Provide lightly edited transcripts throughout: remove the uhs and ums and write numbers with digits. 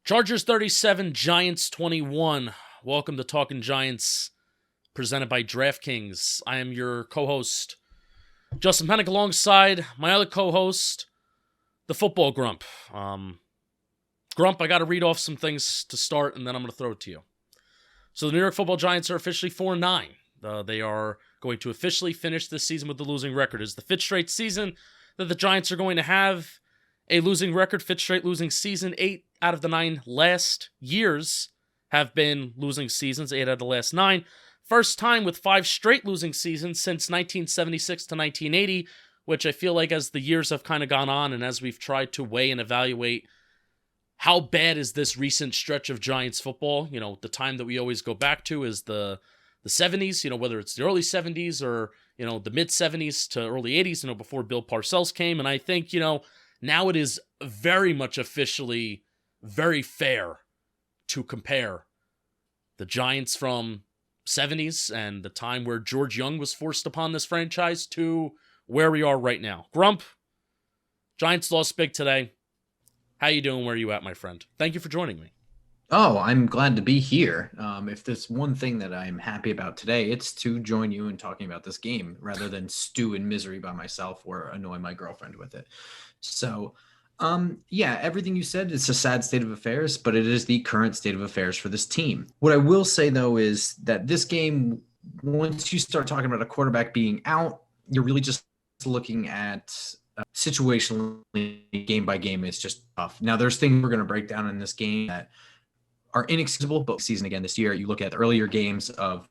Chargers 37, Giants 21. Welcome to Talking Giants, presented by DraftKings. I am your co-host, Justin Pennick, alongside my other co-host, the Football Grump. Grump, I got to read off some things to start, and then I'm going to throw it to you. So the New York Football Giants are officially 4-9. They are going to officially finish this season with the losing record. It's the fifth straight season that the Giants are going to have a losing record, fifth straight losing season. 8 out of the 9 last years have been losing seasons, 8 out of the last 9. First time with 5 straight losing seasons since 1976 to 1980, which I feel like as the years have kind of gone on and as we've tried to weigh and evaluate how bad is this recent stretch of Giants football, the time that we always go back to is the 70s, whether it's the early 70s or, the mid 70s to early 80s, before Bill Parcells came. And I think, now it is very much officially very fair to compare the Giants from 70s and the time where George Young was forced upon this franchise to where we are right now. Grump, Giants lost big today. How you doing? Where are you at, my friend? Thank you for joining me. Oh, I'm glad to be here. If there's one thing that I'm happy about today, it's to join you in talking about this game rather than stew in misery by myself or annoy my girlfriend with it. So, yeah, everything you said, it's a sad state of affairs, but it is the current state of affairs for this team. What I will say, though, is that this game, once you start talking about a quarterback being out, you're really just looking at situationally, game by game. It's just tough. Now, there's things we're going to break down in this game that are inexcusable, but season again this year, you look at the earlier games of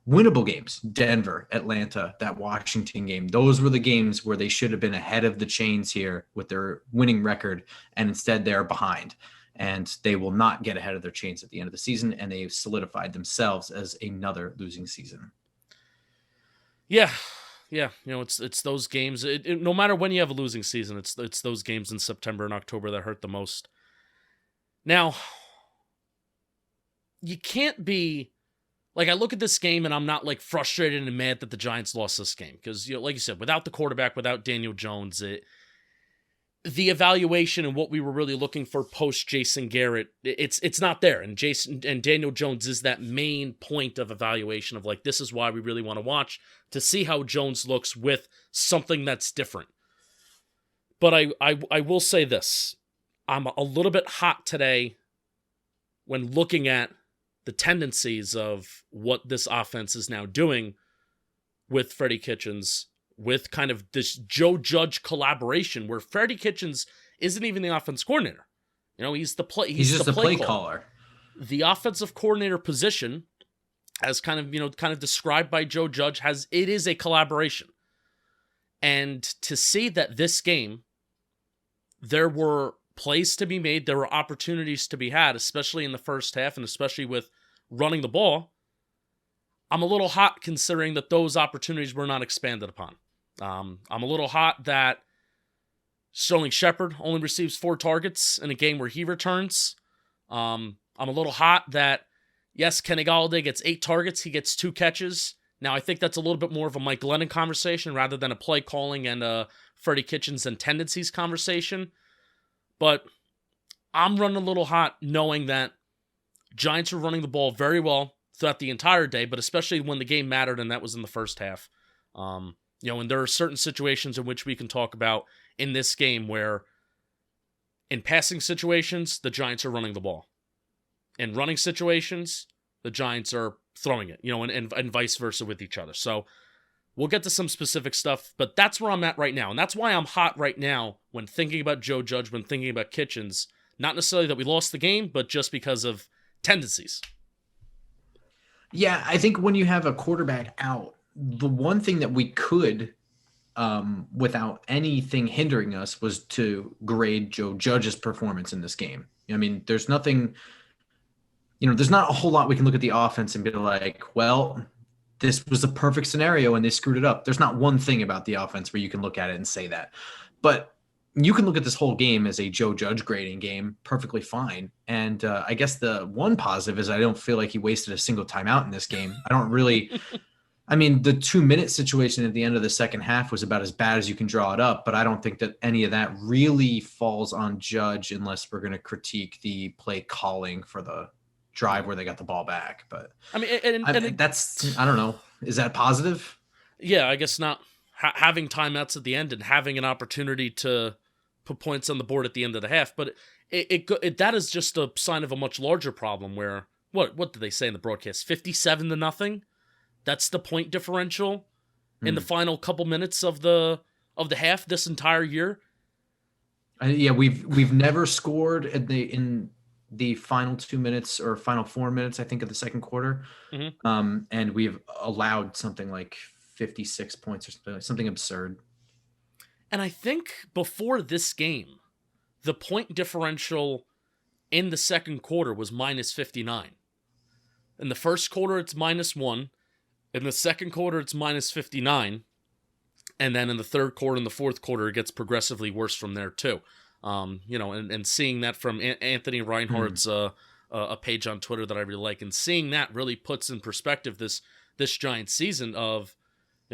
winnable games, Denver, Atlanta, that Washington game. Those were the games where they should have been ahead of the chains here with their winning record, and instead they're behind. And they will not get ahead of their chains at the end of the season, and they've solidified themselves as another losing season. Yeah. It's those games. No matter when you have a losing season, it's those games in September and October that hurt the most. Now, you can't be like, I look at this game and I'm not like frustrated and mad that the Giants lost this game because, like you said, without the quarterback, without Daniel Jones, the evaluation and what we were really looking for post Jason Garrett, it's not there. And Daniel Jones is that main point of evaluation of like, this is why we really want to watch, to see how Jones looks with something that's different. But I will say this, I'm a little bit hot today when looking at the tendencies of what this offense is now doing with Freddie Kitchens, with kind of this Joe Judge collaboration where Freddie Kitchens isn't even the offense coordinator. He's the play. He's just the play caller. The offensive coordinator position, as kind of described by Joe Judge, it is a collaboration. And to see that this game, there were plays to be made, there were opportunities to be had, especially in the first half, and especially with running the ball, I'm a little hot considering that those opportunities were not expanded upon. I'm a little hot that Sterling Shepard only receives 4 targets in a game where he returns. I'm a little hot that, yes, Kenny Golladay gets 8 targets, he gets 2 catches. Now, I think that's a little bit more of a Mike Glennon conversation rather than a play calling and a Freddie Kitchens and tendencies conversation. But I'm running a little hot knowing that Giants are running the ball very well throughout the entire day, but especially when the game mattered, and that was in the first half. And there are certain situations in which we can talk about in this game where in passing situations, the Giants are running the ball. In running situations, the Giants are throwing it, and vice versa with each other. So we'll get to some specific stuff, but that's where I'm at right now. And that's why I'm hot right now when thinking about Joe Judge, when thinking about Kitchens. Not necessarily that we lost the game, but just because of tendencies. Yeah, I think when you have a quarterback out, the one thing that we could, without anything hindering us, was to grade Joe Judge's performance in this game. I mean, there's nothing, there's not a whole lot we can look at the offense and be like, well, this was the perfect scenario and they screwed it up. There's not one thing about the offense where you can look at it and say that. But you can look at this whole game as a Joe Judge grading game perfectly fine. And I guess the one positive is I don't feel like he wasted a single timeout in this game. I mean, the 2-minute situation at the end of the second half was about as bad as you can draw it up, but I don't think that any of that really falls on Judge unless we're going to critique the play calling for the drive where they got the ball back. But I mean, I don't know. Is that positive? Yeah, I guess not. Having timeouts at the end and having an opportunity to put points on the board at the end of the half, but that is just a sign of a much larger problem where what did they say in the broadcast? 57-0. That's the point differential in the final couple minutes of the half this entire year. Yeah, we've never scored in the final 2 minutes or final 4 minutes, I think, of the second quarter, and we've allowed something like 56 points or something absurd. And I think before this game, the point differential in the second quarter was minus 59. In the first quarter, it's -1. In the second quarter, it's minus 59. And then in the third quarter and the fourth quarter, it gets progressively worse from there, too. And seeing that from Anthony Reinhardt's a page on Twitter that I really like, and seeing that really puts in perspective this Giants season of,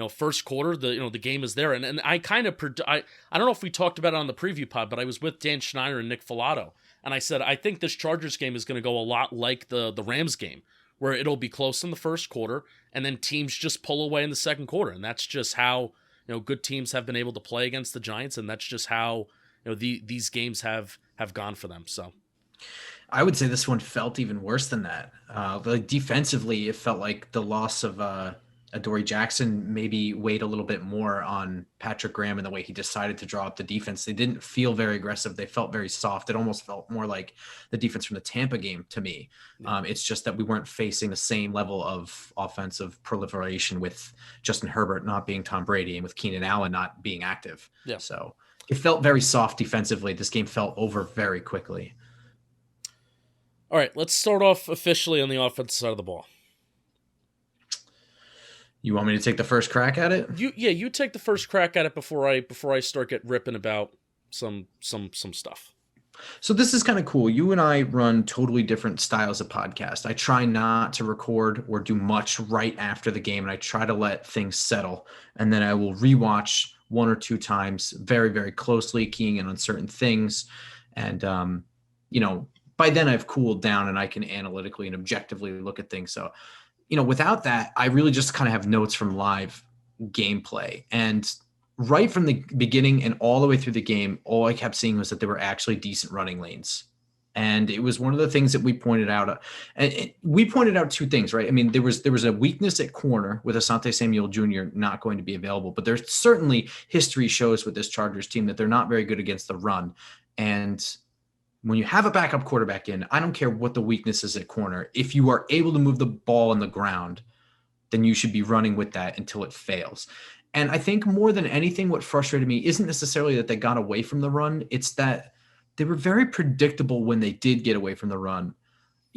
first quarter, the game is there. And I kind of, I don't know if we talked about it on the preview pod, but I was with Dan Schneider and Nick Filato, and I said, I think this Chargers game is going to go a lot like the Rams game, where it'll be close in the first quarter, and then teams just pull away in the second quarter. And that's just how, good teams have been able to play against the Giants, and that's just how, these games have gone for them. So I would say this one felt even worse than that. Like defensively, it felt like the loss of Adoree Jackson maybe weighed a little bit more on Patrick Graham and the way he decided to draw up the defense. They didn't feel very aggressive. They felt very soft. It almost felt more like the defense from the Tampa game to me. It's just that we weren't facing the same level of offensive proliferation with Justin Herbert not being Tom Brady and with Keenan Allen not being active. Yeah. So it felt very soft defensively. This game felt over very quickly. All right, let's start off officially on the offensive side of the ball. You want me to take the first crack at it? You take the first crack at it before I start ripping about some stuff. So this is kind of cool. You and I run totally different styles of podcast. I try not to record or do much right after the game, and I try to let things settle. And then I will rewatch 1 or 2 times very, very closely, keying in on certain things. And, by then I've cooled down and I can analytically and objectively look at things. So, without that, I really just kind of have notes from live gameplay. And right from the beginning and all the way through the game, all I kept seeing was that there were actually decent running lanes. And it was one of the things that we pointed out. And we pointed out 2 things, right? I mean, there was a weakness at corner with Asante Samuel Jr. not going to be available, but there's certainly history shows with this Chargers team that they're not very good against the run. And when you have a backup quarterback in, I don't care what the weakness is at corner. If you are able to move the ball on the ground, then you should be running with that until it fails. And I think more than anything, what frustrated me isn't necessarily that they got away from the run. It's that they were very predictable when they did get away from the run.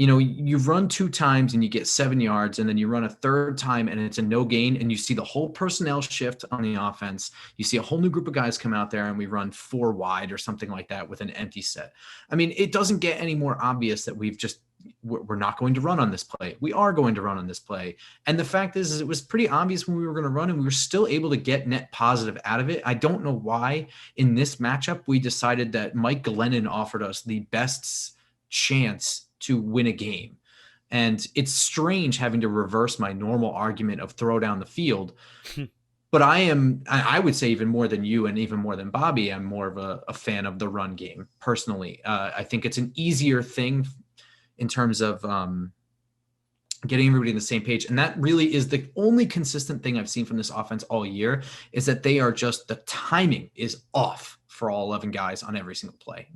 You run 2 times and you get 7 yards, and then you run a 3rd time and it's a no gain, and you see the whole personnel shift on the offense. You see a whole new group of guys come out there and we run 4 wide or something like that with an empty set. I mean, it doesn't get any more obvious that we're not going to run on this play. We are going to run on this play. And the fact is it was pretty obvious when we were going to run, and we were still able to get net positive out of it. I don't know why in this matchup we decided that Mike Glennon offered us the best chance to win a game. And it's strange having to reverse my normal argument of throw down the field. But I would say even more than you and even more than Bobby, I'm more of a fan of the run game personally. I think it's an easier thing in terms of getting everybody on the same page. And that really is the only consistent thing I've seen from this offense all year, is that the timing is off for all 11 guys on every single play.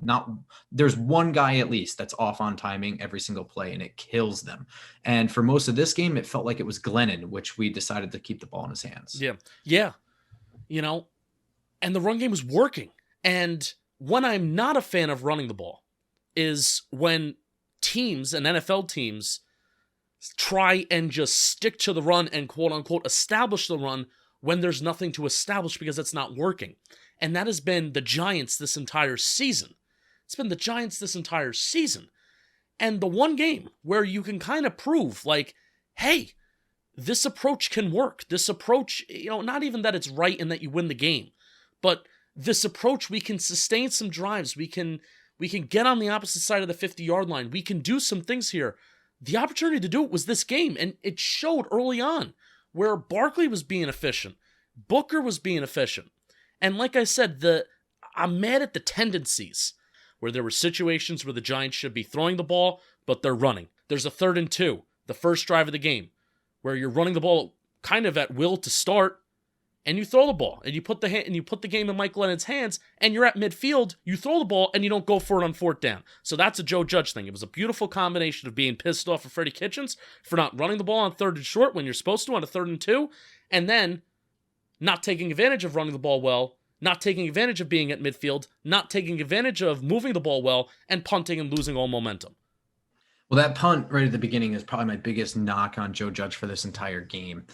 There's one guy at least that's off on timing every single play, and it kills them. And for most of this game, it felt like it was Glennon, which we decided to keep the ball in his hands. Yeah. And the run game was working. And when I'm not a fan of running the ball is when teams and NFL teams try and just stick to the run and quote unquote establish the run when there's nothing to establish because it's not working. And that has been the Giants this entire season. It's been the Giants this entire season. And the one game where you can kind of prove, like, hey, this approach can work. This approach, not even that it's right and that you win the game, but this approach, we can sustain some drives. We can get on the opposite side of the 50-yard line. We can do some things here. The opportunity to do it was this game, and it showed early on where Barkley was being efficient. Booker was being efficient. And like I said, I'm mad at the tendencies where there were situations where the Giants should be throwing the ball, but they're running. There's a 3rd and 2, the first drive of the game, where you're running the ball kind of at will to start, and you throw the ball, and you put the game in Mike Glennon's hands, and you're at midfield, you throw the ball, and you don't go for it on 4th down. So that's a Joe Judge thing. It was a beautiful combination of being pissed off at Freddie Kitchens for not running the ball on 3rd and short when you're supposed to on a 3rd and 2, and then not taking advantage of running the ball well, not taking advantage of being at midfield, not taking advantage of moving the ball well, and punting and losing all momentum. Well, that punt right at the beginning is probably my biggest knock on Joe Judge for this entire game.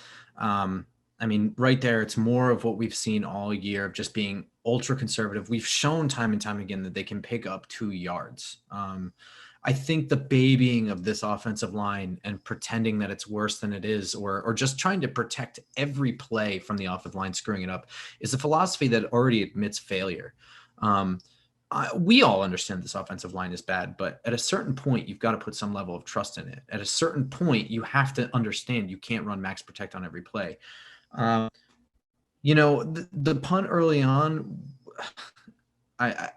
I mean, right there, it's more of what we've seen all year of just being ultra conservative. We've shown time and time again that they can pick up 2 yards. I think the babying of this offensive line and pretending that it's worse than it is, or just trying to protect every play from the offensive line screwing it up, is a philosophy that already admits failure. We all understand this offensive line is bad, but at a certain point, you've got to put some level of trust in it. At a certain point, you have to understand you can't run max protect on every play. The punt early on, I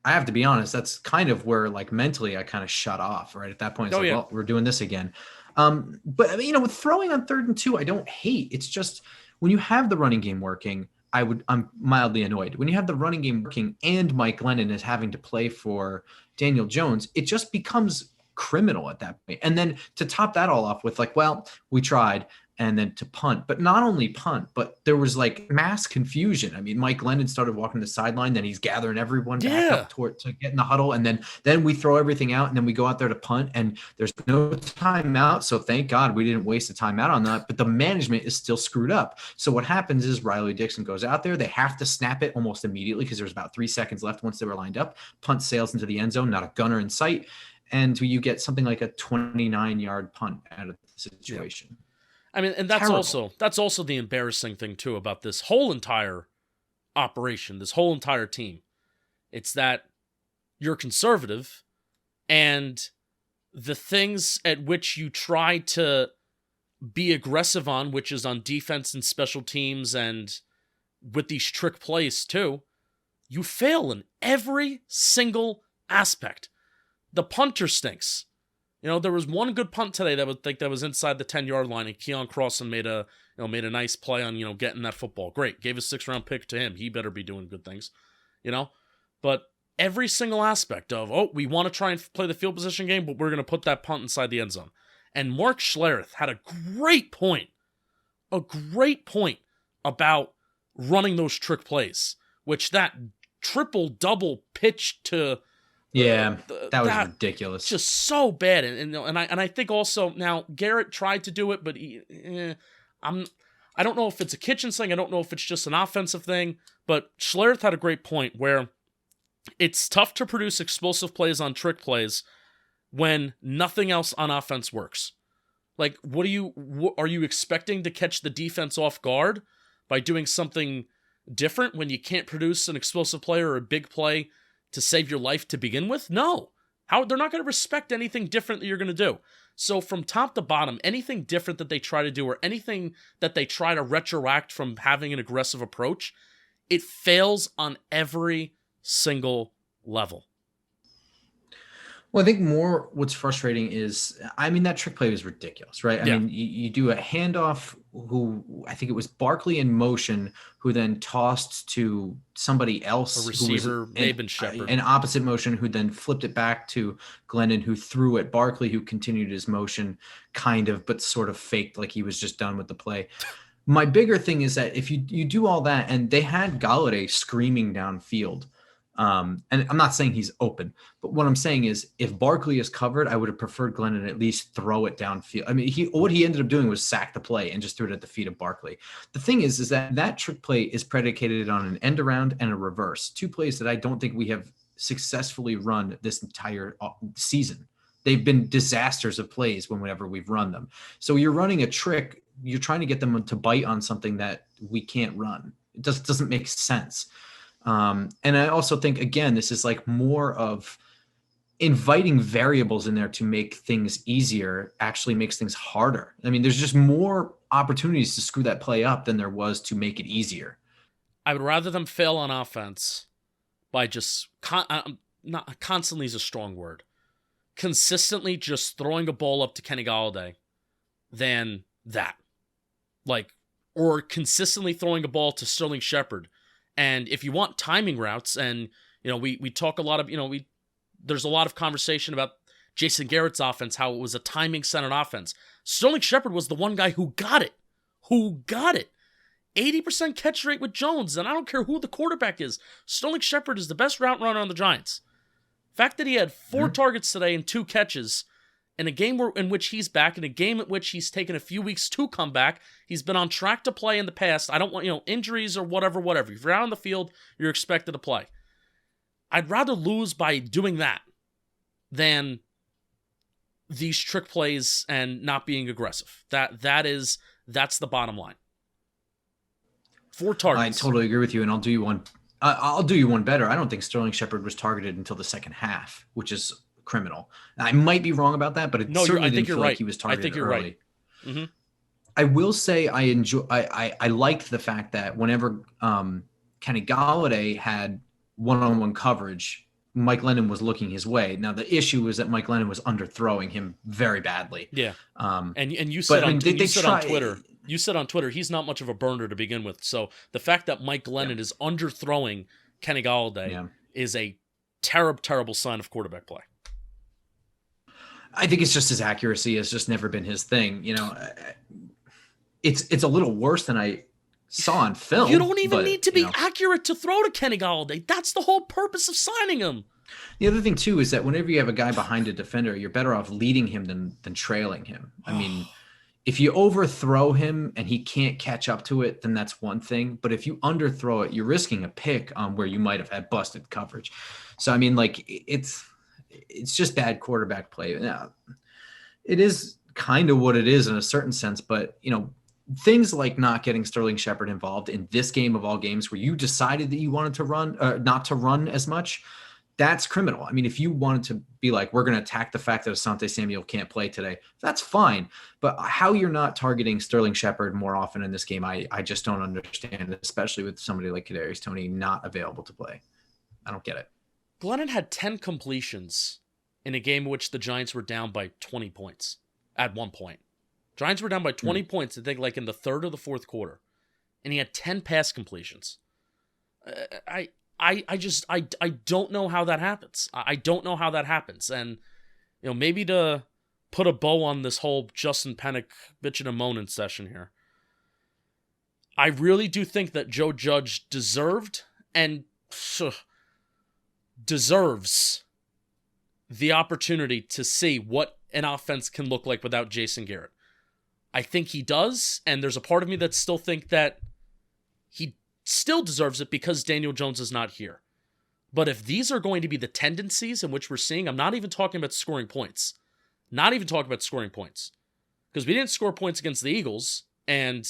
have to be honest, that's kind of where, like, mentally I kind of shut off right at that point. It's well, we're doing this again. But I mean, with throwing on 3rd and 2, I don't hate. It's just when you have the running game working, I'm mildly annoyed. When you have the running game working and Mike Glennon is having to play for Daniel Jones, it just becomes criminal at that point. And then to top that all off with, like, well, we tried, and then to punt, but not only punt, but there was like mass confusion. I mean, Mike Glennon started walking the sideline, then he's gathering everyone back up to get in the huddle. And then we throw everything out, and then we go out there to punt, and there's no timeout. So thank God we didn't waste a timeout on that, but the management is still screwed up. So what happens is Riley Dixon goes out there. They have to snap it almost immediately because there's about 3 seconds left once they were lined up. Punt sails into the end zone, not a gunner in sight. And you get something like a 29-yard punt out of the situation. Yeah. I mean, and that's also the embarrassing thing too about this whole entire operation, this whole entire team. It's that you're conservative, and the things at which you try to be aggressive on, which is on defense and special teams and with these trick plays too, you fail in every single aspect. The punter stinks. There was one good punt today that was inside the 10-yard line, and Keon Crossan made a nice play on, getting that football. Great. Gave a 6th-round pick to him. He better be doing good things, But every single aspect of, we want to try and play the field position game, but we're going to put that punt inside the end zone. And Mark Schlereth had a great point about running those trick plays, which that triple-double pitch to... Yeah, that was ridiculous. Just so bad, and I think also now Garrett tried to do it, but I don't know if it's a Kitchens thing. I don't know if it's just an offensive thing. But Schlereth had a great point where it's tough to produce explosive plays on trick plays when nothing else on offense works. Like, what are you expecting to catch the defense off guard by doing something different when you can't produce an explosive play or a big play to save your life to begin with? No. They're not going to respect anything different that you're going to do. So from top to bottom, anything different that they try to do or anything that they try to retroact from having an aggressive approach, it fails on every single level. Well, I think more what's frustrating is, that trick play was ridiculous, right? I mean, you do a handoff who I think it was Barkley in motion, who then tossed to somebody else. A receiver, Maben Shepherd. An opposite motion, who then flipped it back to Glennon, who threw at Barkley, who continued his motion kind of, but sort of faked like he was just done with the play. My bigger thing is that if you do all that, and they had Galladay screaming downfield, and I'm not saying he's open, but what I'm saying is if Barkley is covered, I would have preferred Glennon at least throw it downfield. I mean, what he ended up doing was sack the play and just threw it at the feet of Barkley. The thing is that trick play is predicated on an end around and a reverse, 2 plays that I don't think we have successfully run this entire season. They've been disasters of plays whenever we've run them. So you're running a trick you're trying to get them to bite on something that we can't run. It just doesn't make sense. And I also think, again, this is like more of inviting variables in there to make things easier actually makes things harder. I mean, there's just more opportunities to screw that play up than there was to make it easier. I would rather them fail on offense by just not constantly is a strong word. Consistently just throwing a ball up to Kenny Golladay than that. Like, or consistently throwing a ball to Sterling Shepard. And if you want timing routes, and, we talk a lot of, there's a lot of conversation about Jason Garrett's offense, how it was a timing-centered offense. Sterling Shepard was the one guy who got it. 80% catch rate with Jones, and I don't care who the quarterback is. Sterling Shepard is the best route runner on the Giants. The fact that he had 4 targets today and 2 catches in a game in which he's back, in a game in which he's taken a few weeks to come back, he's been on track to play in the past. I don't want, injuries or whatever. If you're out on the field, you're expected to play. I'd rather lose by doing that than these trick plays and not being aggressive. That's the bottom line. 4 targets. I totally agree with you, and I'll do you one. I'll do you one better. I don't think Sterling Shepard was targeted until the second half, which is criminal. I might be wrong about that, but it certainly didn't feel like he was targeted early. Right. Mm-hmm. I will say I liked the fact that whenever Kenny Golladay had one-on-one coverage, Mike Lennon was looking his way. Now the issue was that Mike Lennon was underthrowing him very badly. Yeah. And you said on Twitter. You said on Twitter he's not much of a burner to begin with. So the fact that Mike Lennon is underthrowing Kenny Golladay is a terrible, terrible sign of quarterback play. I think it's just his accuracy has just never been his thing. It's a little worse than I saw on film. You don't even need to be accurate to throw to Kenny Golladay. That's the whole purpose of signing him. The other thing too is that whenever you have a guy behind a defender, you're better off leading him than trailing him. I mean, if you overthrow him and he can't catch up to it, then that's one thing. But if you underthrow it, you're risking a pick where you might have had busted coverage. So I mean, like it's just bad quarterback play. Now, it is kind of what it is in a certain sense, but things like not getting Sterling Shepard involved in this game of all games where you decided that you wanted to run, not to run as much, that's criminal. I mean, if you wanted to be like, we're going to attack the fact that Asante Samuel can't play today, that's fine. But how you're not targeting Sterling Shepard more often in this game, I just don't understand, especially with somebody like Kadarius Toney not available to play. I don't get it. Glennon had 10 completions in a game in which the Giants were down by 20 points at one point. Giants were down by 20 points, I think, like in the third or the fourth quarter. And he had 10 pass completions. I don't know how that happens. I don't know how that happens. And, maybe to put a bow on this whole Justin Pennick bitching and moaning session here, I really do think that Joe Judge deserves the opportunity to see what an offense can look like without Jason Garrett. I think he does, and there's a part of me that still think that he still deserves it because Daniel Jones is not here. But if these are going to be the tendencies in which we're seeing, I'm not even talking about scoring points. Because we didn't score points against the Eagles, and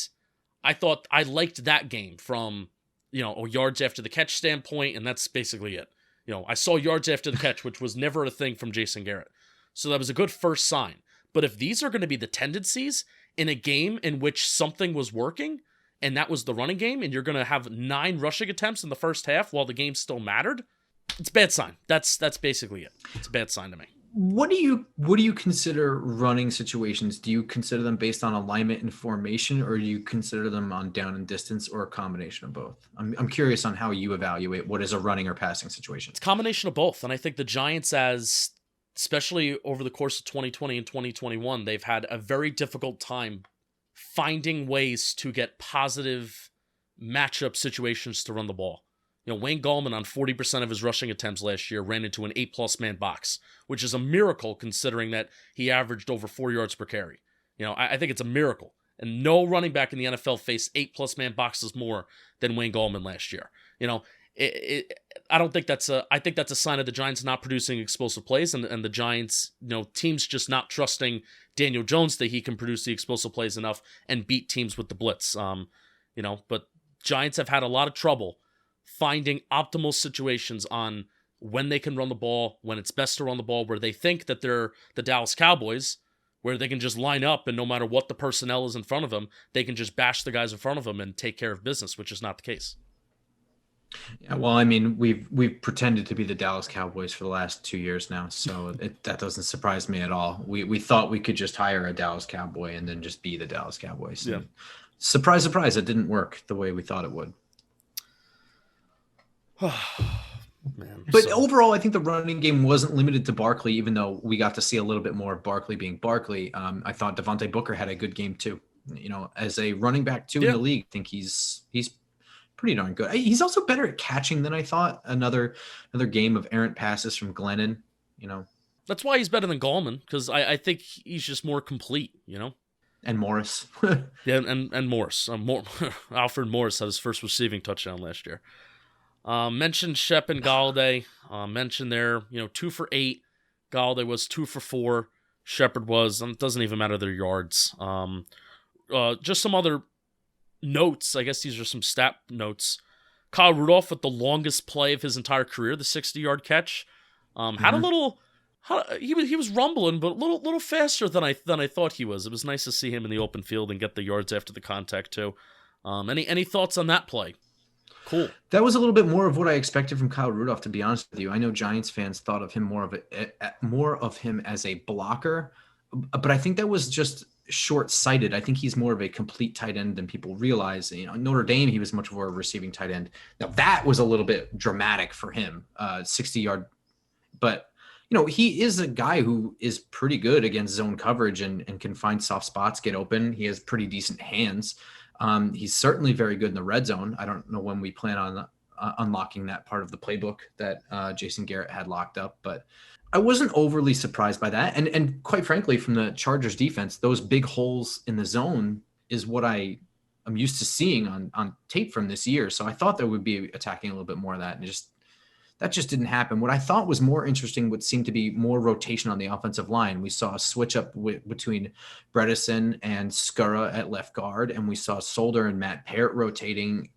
I thought I liked that game from, a yards after the catch standpoint, and that's basically it. I saw yards after the catch, which was never a thing from Jason Garrett. So that was a good first sign. But if these are going to be the tendencies in a game in which something was working, and that was the running game, and you're going to have 9 rushing attempts in the first half while the game still mattered, it's a bad sign. That's basically it. It's a bad sign to me. What do you consider running situations? Do you consider them based on alignment and formation, or do you consider them on down and distance, or a combination of both? I'm curious on how you evaluate what is a running or passing situation. It's a combination of both, and I think the Giants, especially over the course of 2020 and 2021, they've had a very difficult time finding ways to get positive matchup situations to run the ball. Wayne Gallman on 40% of his rushing attempts last year ran into an 8+ man box, which is a miracle considering that he averaged over 4 yards per carry. I think it's a miracle. And no running back in the NFL faced 8+ man boxes more than Wayne Gallman last year. I don't think I think that's a sign of the Giants not producing explosive plays, and the Giants, teams just not trusting Daniel Jones that he can produce the explosive plays enough and beat teams with the blitz. But Giants have had a lot of trouble finding optimal situations on when they can run the ball, when it's best to run the ball, where they think that they're the Dallas Cowboys, where they can just line up and no matter what the personnel is in front of them, they can just bash the guys in front of them and take care of business, which is not the case. Yeah, well, I mean, we've pretended to be the Dallas Cowboys for the last 2 years now, so that doesn't surprise me at all. We thought we could just hire a Dallas Cowboy and then just be the Dallas Cowboys. Yeah. And surprise, surprise, it didn't work the way we thought it would. Man, but overall, I think the running game wasn't limited to Barkley, even though we got to see a little bit more of Barkley being Barkley. I thought Devontae Booker had a good game too. As a running back too in the league, I think he's pretty darn good. He's also better at catching than I thought. Another game of errant passes from Glennon. That's why he's better than Gallman, because I think he's just more complete. And Morris. Yeah, and Morris. Alfred Morris had his first receiving touchdown last year. Mentioned Shep and Galladay. Mentioned there, 2 for 8. Galladay was 2 for 4. Shepard was. It doesn't even matter their yards. Just some other notes. I guess these are some stat notes. Kyle Rudolph with the longest play of his entire career, the 60-yard catch. Had a little. He was rumbling, but a little faster than I thought he was. It was nice to see him in the open field and get the yards after the contact too. Any thoughts on that play? Cool. That was a little bit more of what I expected from Kyle Rudolph, to be honest with you. I know Giants fans thought of him more of him as a blocker, but I think that was just short-sighted. I think he's more of a complete tight end than people realize. Notre Dame, he was much more a receiving tight end. Now that was a little bit dramatic for him, 60-yard, but he is a guy who is pretty good against zone coverage and can find soft spots, get open. He has pretty decent hands. He's certainly very good in the red zone. I don't know when we plan on unlocking that part of the playbook that Jason Garrett had locked up, but I wasn't overly surprised by that. And quite frankly, from the Chargers defense, those big holes in the zone is what I'm used to seeing on tape from this year. So I thought there would be attacking a little bit more of that, and that just didn't happen. What I thought was more interesting would seem to be more rotation on the offensive line. We saw a switch up between Bredesen and Skura at left guard, and we saw Solder and Matt Parrott rotating.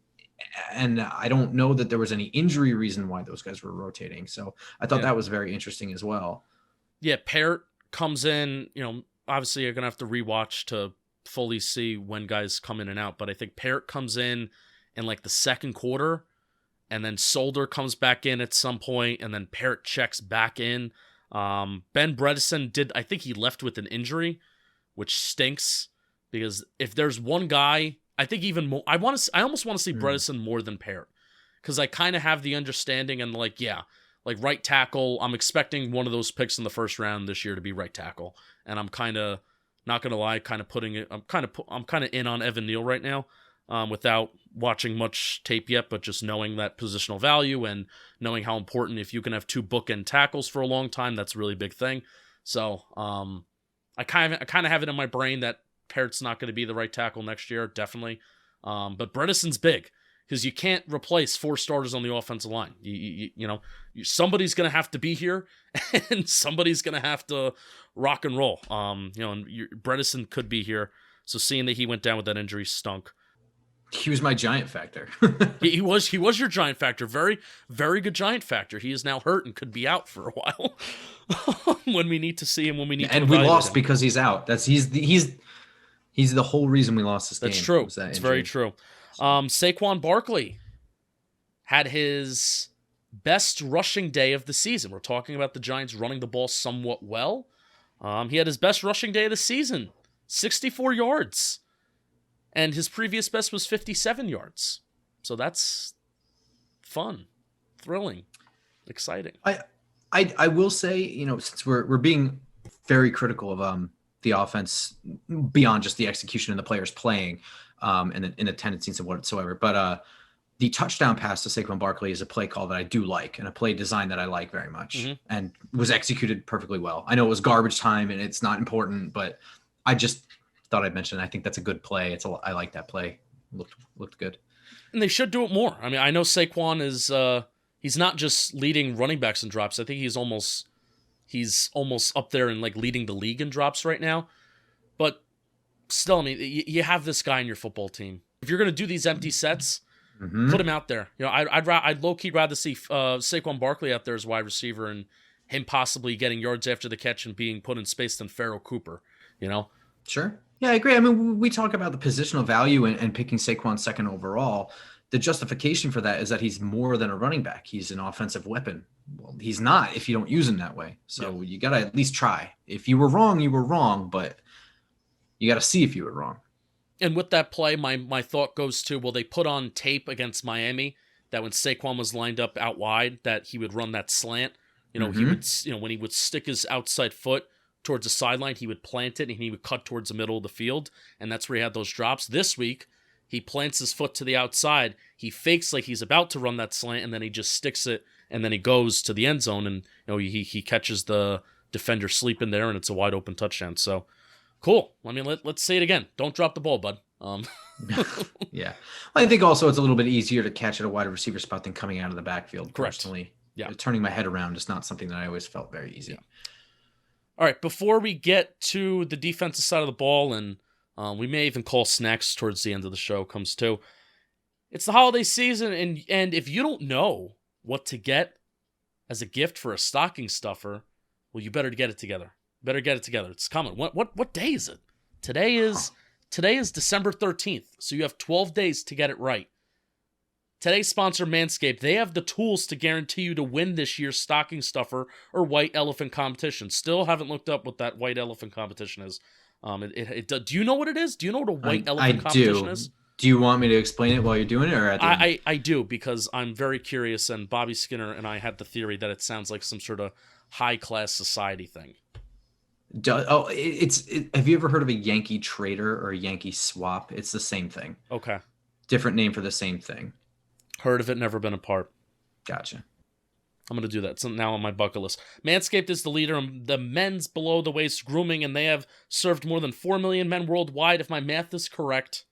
And I don't know that there was any injury reason why those guys were rotating. So I thought that was very interesting as well. Yeah, Parrott comes in, obviously you're going to have to rewatch to fully see when guys come in and out. But I think Parrott comes in like the second quarter, and then Solder comes back in at some point, and then Parrott checks back in. Ben Bredesen I think he left with an injury, which stinks, because if there's one guy, I think even more, I almost want to see Bredesen more than Parrott, because I kind of have the understanding and like right tackle, I'm expecting one of those picks in the first round this year to be right tackle, and I'm kind of not gonna lie, I'm kind of in on Evan Neal right now. Without watching much tape yet, but just knowing that positional value and knowing how important, if you can have 2 bookend tackles for a long time, that's a really big thing. So I kind of have it in my brain that Parrott's not going to be the right tackle next year, definitely. But Bredesen's big, because you can't replace 4 starters on the offensive line. Somebody's going to have to be here, and somebody's going to have to rock and roll. And Bredesen could be here. So seeing that he went down with that injury stunk. He was my giant factor. he was your giant factor. Very, very good giant factor. He is now hurt and could be out for a while when we need to see him, when we need to. And we lost because he's out. He's the whole reason we lost this game. That's true. It's very true. Saquon Barkley had his best rushing day of the season. We're talking about the Giants running the ball somewhat well. He had his best rushing day of the season, 64 yards. And his previous best was 57 yards. So that's fun, thrilling, exciting. I will say, since we're being very critical of the offense beyond just the execution and the players playing and in the tendencies and whatsoever, but the touchdown pass to Saquon Barkley is a play call that I do like, and a play design that I like very much, and was executed perfectly well. I know it was garbage time and it's not important, but I just thought I'd mention. I think that's a good play. I like that play. Looked good. And they should do it more. I mean, I know Saquon is he's not just leading running backs in drops. I think he's almost up there and like leading the league in drops right now. But still, I mean, you have this guy in your football team. If you're gonna do these empty sets, put him out there. You know, I'd low key rather see Saquon Barkley out there as wide receiver and him possibly getting yards after the catch and being put in space than Pharaoh Cooper. You know. Sure. Yeah, I agree. I mean, we talk about the positional value and picking Saquon second overall. The justification for that is that he's more than a running back. He's an offensive weapon. Well, he's not if you don't use him that way. So you got to at least try. If you were wrong, you were wrong, but you got to see if you were wrong. And with that play, my thought goes to, well, they put on tape against Miami that when Saquon was lined up out wide, that he would run that slant. You know, he would, when he would stick his outside foot towards the sideline, he would plant it and he would cut towards the middle of the field, and that's where he had those drops. This week, he plants his foot to the outside, he fakes like he's about to run that slant, and then he just sticks it, and then he goes to the end zone, and he catches the defender sleeping there, and it's a wide open touchdown. So cool. I mean, let's say it again. Don't drop the ball, bud. Yeah. Well, I think also it's a little bit easier to catch at a wide receiver spot than coming out of the backfield. Correct. Personally, turning my head around is not something that I always felt very easy. Yeah. All right, before we get to the defensive side of the ball, and we may even call snacks towards the end of the show comes to, it's the holiday season, and if you don't know what to get as a gift for a stocking stuffer, well, you better get it together. It's coming. What day is it? Today is December 13th, so you have 12 days to get it right. Today's sponsor, Manscaped, they have the tools to guarantee you to win this year's stocking stuffer or white elephant competition. Still haven't looked up what that white elephant competition is. Do you know what it is? Do you know what a white elephant competition is? Do you want me to explain it while you're doing it? Or at the end? I do, because I'm very curious, and Bobby Skinner and I had the theory that it sounds like some sort of high-class society thing. Have you ever heard of a Yankee trader or a Yankee swap? It's the same thing. Okay. Different name for the same thing. Heard of it, never been a part. Gotcha. I'm going to do that. It's now on my bucket list. Manscaped is the leader in the men's below-the-waist grooming, and they have served more than 4 million men worldwide, if my math is correct.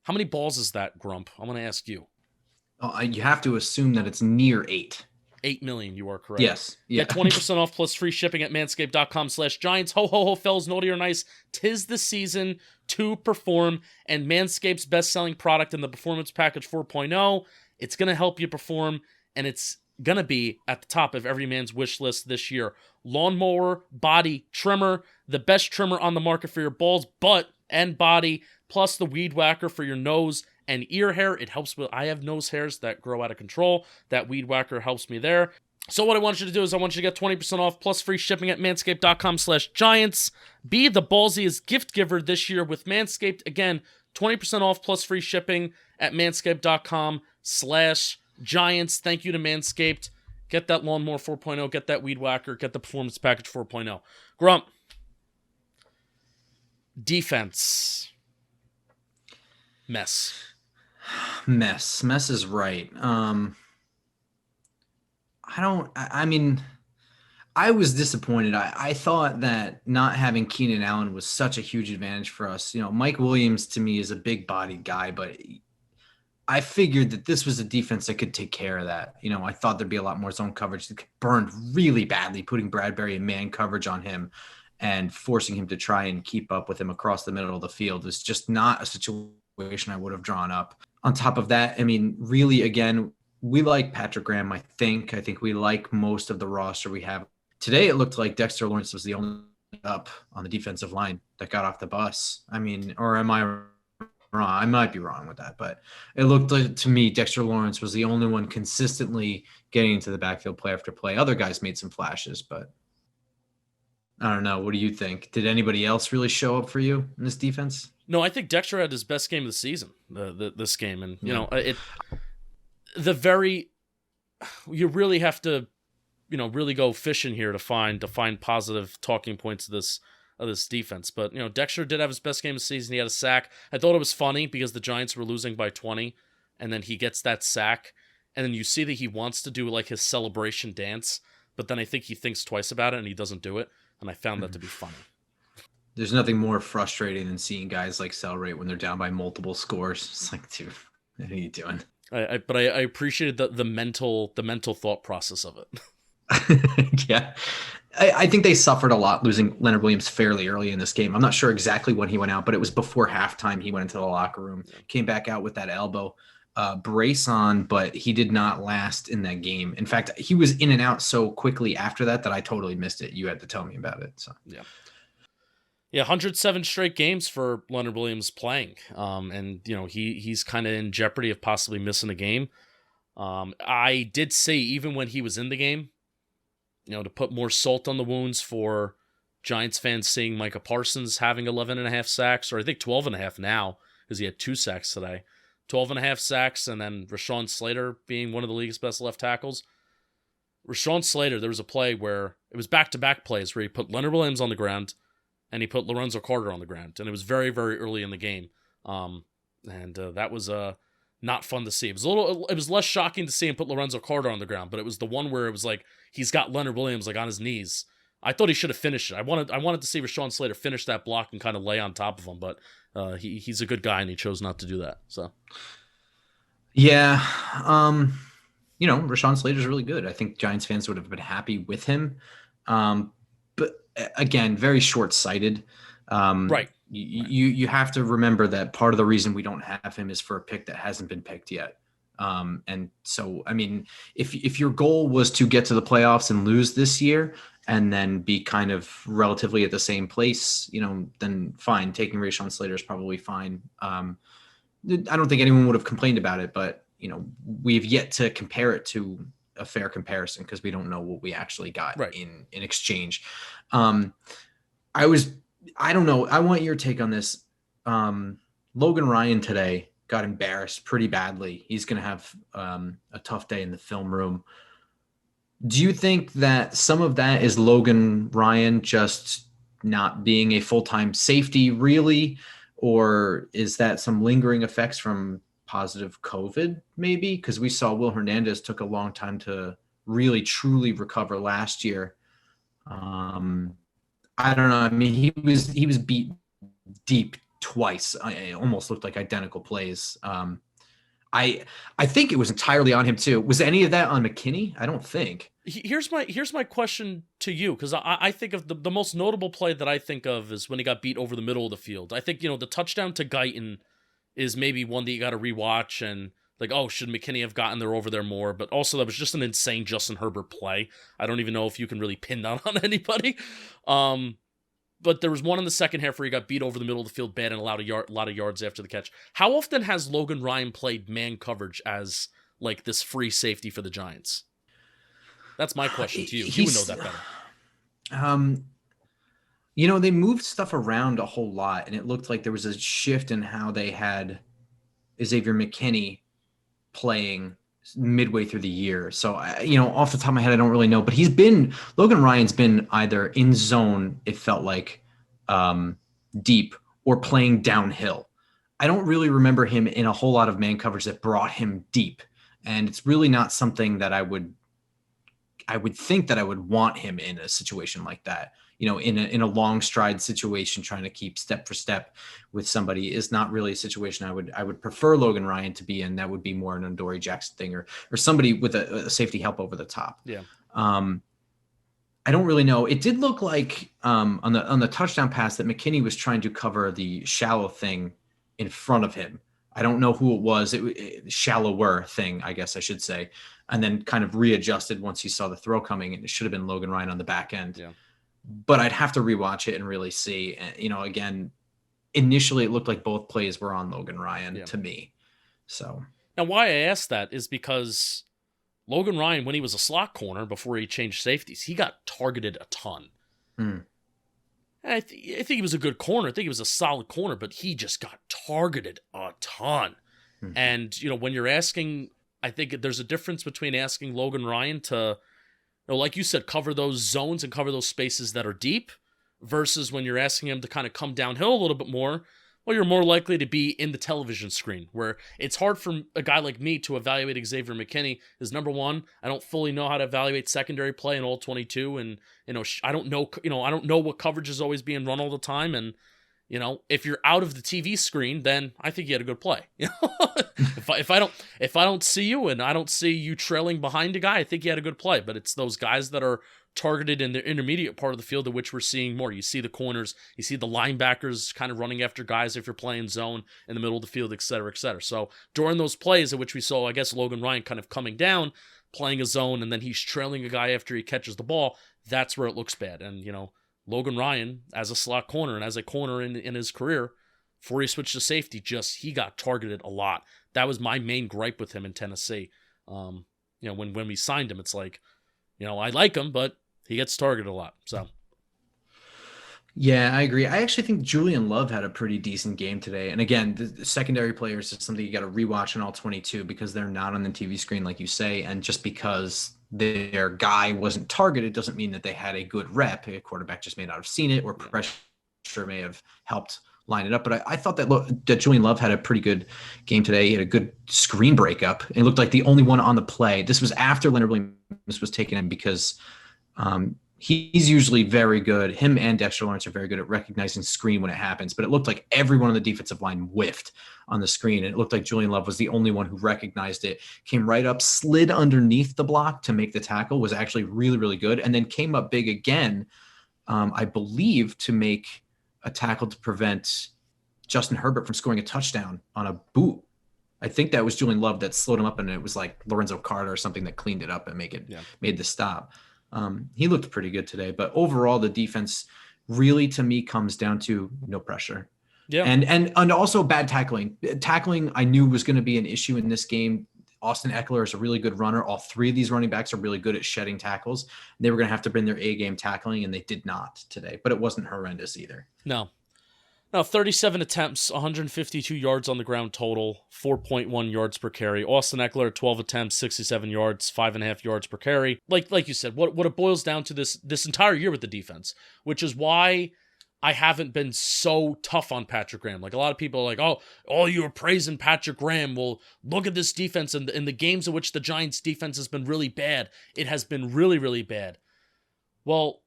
How many balls is that, Grump? I'm going to ask you. You have to assume that it's near 8. 8 million, you are correct. Yes. Yeah. Get 20% off plus free shipping at manscaped.com/giants. Ho, ho, ho, fellas, naughty or nice. 'Tis the season to perform, and Manscaped's best-selling product in the Performance Package 4.0, it's going to help you perform, and it's going to be at the top of every man's wish list this year. Lawnmower, body trimmer, the best trimmer on the market for your balls, butt, and body, plus the weed whacker for your nose and ear hair. It helps with, I have nose hairs that grow out of control. That weed whacker helps me there. So what I want you to do is I want you to get 20% off plus free shipping at manscaped.com/giants. Be the ballsiest gift giver this year with Manscaped. Again, 20% off plus free shipping at manscaped.com/giants. Thank you to Manscaped. Get that Lawnmower 4.0, get that Weed Whacker, get the Performance Package 4.0. Grump. Defense. Mess is right. I was disappointed. I thought that not having Keenan Allen was such a huge advantage for us. You know, Mike Williams to me is a big bodied guy, but I figured that this was a defense that could take care of that. You know, I thought there'd be a lot more zone coverage. It burned really badly, putting Bradbury in man coverage on him and forcing him to try and keep up with him across the middle of the field is just not a situation I would have drawn up. On top of that, I mean, really, again, we like Patrick Graham, I think. I think we like most of the roster we have. Today, it looked like Dexter Lawrence was the only up on the defensive line that got off the bus. I mean, or am I wrong? I might be wrong with that, but it looked like to me Dexter Lawrence was the only one consistently getting into the backfield play after play. Other guys made some flashes, but I don't know. What do you think? Did anybody else really show up for you in this defense? No, I think Dexter had his best game of the season, this game. And, you know, you really have to, you know, really go fishing here to find positive talking points of this defense. But, you know, Dexter did have his best game of the season. He had a sack. I thought it was funny because the Giants were losing by 20, and then he gets that sack. And then you see that he wants to do, like, his celebration dance, but then I think he thinks twice about it and he doesn't do it. And I found that to be funny. There's nothing more frustrating than seeing guys like celebrate when they're down by multiple scores. It's like, dude, What are you doing? But I appreciated the mental thought process of it. Yeah. I think they suffered a lot losing Leonard Williams fairly early in this game. I'm not sure exactly when he went out, but it was before halftime. He went into the locker room, came back out with that elbow brace on, but he did not last in that game. In fact, he was in and out so quickly after that I totally missed it. You had to tell me about it. So yeah, 107 straight games for Leonard Williams playing, and he's kind of in jeopardy of possibly missing a game. I did say even when he was in the game, to put more salt on the wounds for Giants fans seeing Micah Parsons having 11.5 sacks, or I think 12.5 now, because he had 2 sacks today. 12.5 sacks, and then Rashawn Slater being one of the league's best left tackles. Rashawn Slater, there was a play where it was back-to-back plays where he put Leonard Williams on the ground and he put Lorenzo Carter on the ground, and it was very, very early in the game. That was not fun to see. It was less shocking to see him put Lorenzo Carter on the ground, but it was the one where it was like he's got Leonard Williams like on his knees. I thought he should have finished it. I wanted to see Rashawn Slater finish that block and kind of lay on top of him, but he's a good guy and he chose not to do that. So yeah, Rashawn Slater's really good. I think Giants fans would have been happy with him, but again, very short-sighted. Right. You have to remember that part of the reason we don't have him is for a pick that hasn't been picked yet. And so, I mean, if your goal was to get to the playoffs and lose this year and then be kind of relatively at the same place, then fine. Taking Rashawn Slater is probably fine. I don't think anyone would have complained about it, but we've yet to compare it to a fair comparison because we don't know what we actually got in exchange. I don't know. I want your take on this. Logan Ryan today got embarrassed pretty badly. He's going to have a tough day in the film room. Do you think that some of that is Logan Ryan just not being a full-time safety really? Or is that some lingering effects from positive COVID maybe? Because we saw Will Hernandez took a long time to really truly recover last year. I don't know. I mean, he was beat deep twice. It almost looked like identical plays. I think it was entirely on him too. Was any of that on McKinney? I don't think. Here's my question to you, because I think of the most notable play that I think of is when he got beat over the middle of the field. I think, the touchdown to Guyton is maybe one that you got to rewatch and like, oh, should McKinney have gotten there over there more? But also that was just an insane Justin Herbert play. I don't even know if you can really pin that on anybody. But there was one in the second half where he got beat over the middle of the field bad and allowed a lot of yards after the catch. How often has Logan Ryan played man coverage as like this free safety for the Giants? That's my question to you. You would know that better. They moved stuff around a whole lot, and it looked like there was a shift in how they had Xavier McKinney playing midway through the year. So, off the top of my head, I don't really know, but Logan Ryan's been either in zone, it felt like, deep, or playing downhill. I don't really remember him in a whole lot of man coverage that brought him deep. And it's really not something that I would think that I would want him in a situation like that. In a long stride situation, trying to keep step for step with somebody is not really a situation I would prefer Logan Ryan to be in. That would be more an Adoree Jackson thing or somebody with a safety help over the top. Yeah. I don't really know. It did look like on the touchdown pass that McKinney was trying to cover the shallow thing in front of him. I don't know who it was. It shallower thing, I guess I should say, and then kind of readjusted once he saw the throw coming, and it should have been Logan Ryan on the back end. Yeah. But I'd have to rewatch it and really see. And, again, initially it looked like both plays were on Logan Ryan to me. So now, why I asked that is because Logan Ryan, when he was a slot corner before he changed safeties, he got targeted a ton. I think he was a good corner. I think he was a solid corner, but he just got targeted a ton. And when you're asking, I think there's a difference between asking Logan Ryan to, like you said, cover those zones and cover those spaces that are deep versus when you're asking him to kind of come downhill a little bit more. Well, you're more likely to be in the television screen, where it's hard for a guy like me to evaluate Xavier McKinney. Is number one, I don't fully know how to evaluate secondary play in all 22, and I don't know what coverage is always being run all the time, and If you're out of the TV screen, then I think you had a good play. If I don't see you and I don't see you trailing behind a guy, I think you had a good play. But it's those guys that are targeted in the intermediate part of the field, in which we're seeing more. You see the corners, you see the linebackers kind of running after guys if you're playing zone in the middle of the field, et cetera, et cetera. So during those plays in which we saw, I guess, Logan Ryan kind of coming down, playing a zone, and then he's trailing a guy after he catches the ball, that's where it looks bad. And, Logan Ryan, as a slot corner and as a corner in his career, before he switched to safety, he got targeted a lot. That was my main gripe with him in Tennessee. When we signed him, it's like, I like him, but he gets targeted a lot. So, yeah, I agree. I actually think Julian Love had a pretty decent game today. And again, the secondary players is something you got to rewatch in all 22 because they're not on the TV screen, like you say. And just because their guy wasn't targeted doesn't mean that they had a good rep. A quarterback just may not have seen it, or pressure may have helped line it up. But I thought that Julian Love had a pretty good game today. He had a good screen breakup. It looked like the only one on the play. This was after Leonard Williams was taken in because he's usually very good. Him and Dexter Lawrence are very good at recognizing screen when it happens, but it looked like everyone on the defensive line whiffed on the screen. And it looked like Julian Love was the only one who recognized it, came right up, slid underneath the block to make the tackle, was actually really, really good. And then came up big again, I believe, to make a tackle to prevent Justin Herbert from scoring a touchdown on a boot. I think that was Julian Love that slowed him up, and it was like Lorenzo Carter or something that cleaned it up and made the stop. He looked pretty good today, but overall the defense really, to me, comes down to no pressure. Yeah. And also bad tackling. Tackling I knew was going to be an issue in this game. Austin Eckler is a really good runner. All three of these running backs are really good at shedding tackles. They were going to have to bring their A game tackling, and they did not today, but it wasn't horrendous either. No, 37 attempts, 152 yards on the ground total, 4.1 yards per carry. Austin Eckler, 12 attempts, 67 yards, 5.5 yards per carry. Like you said, what it boils down to this entire year with the defense, which is why I haven't been so tough on Patrick Graham. Like, a lot of people are like, oh, you were praising Patrick Graham. Well, look at this defense. And in the games in which the Giants defense has been really bad, it has been really, really bad. Well,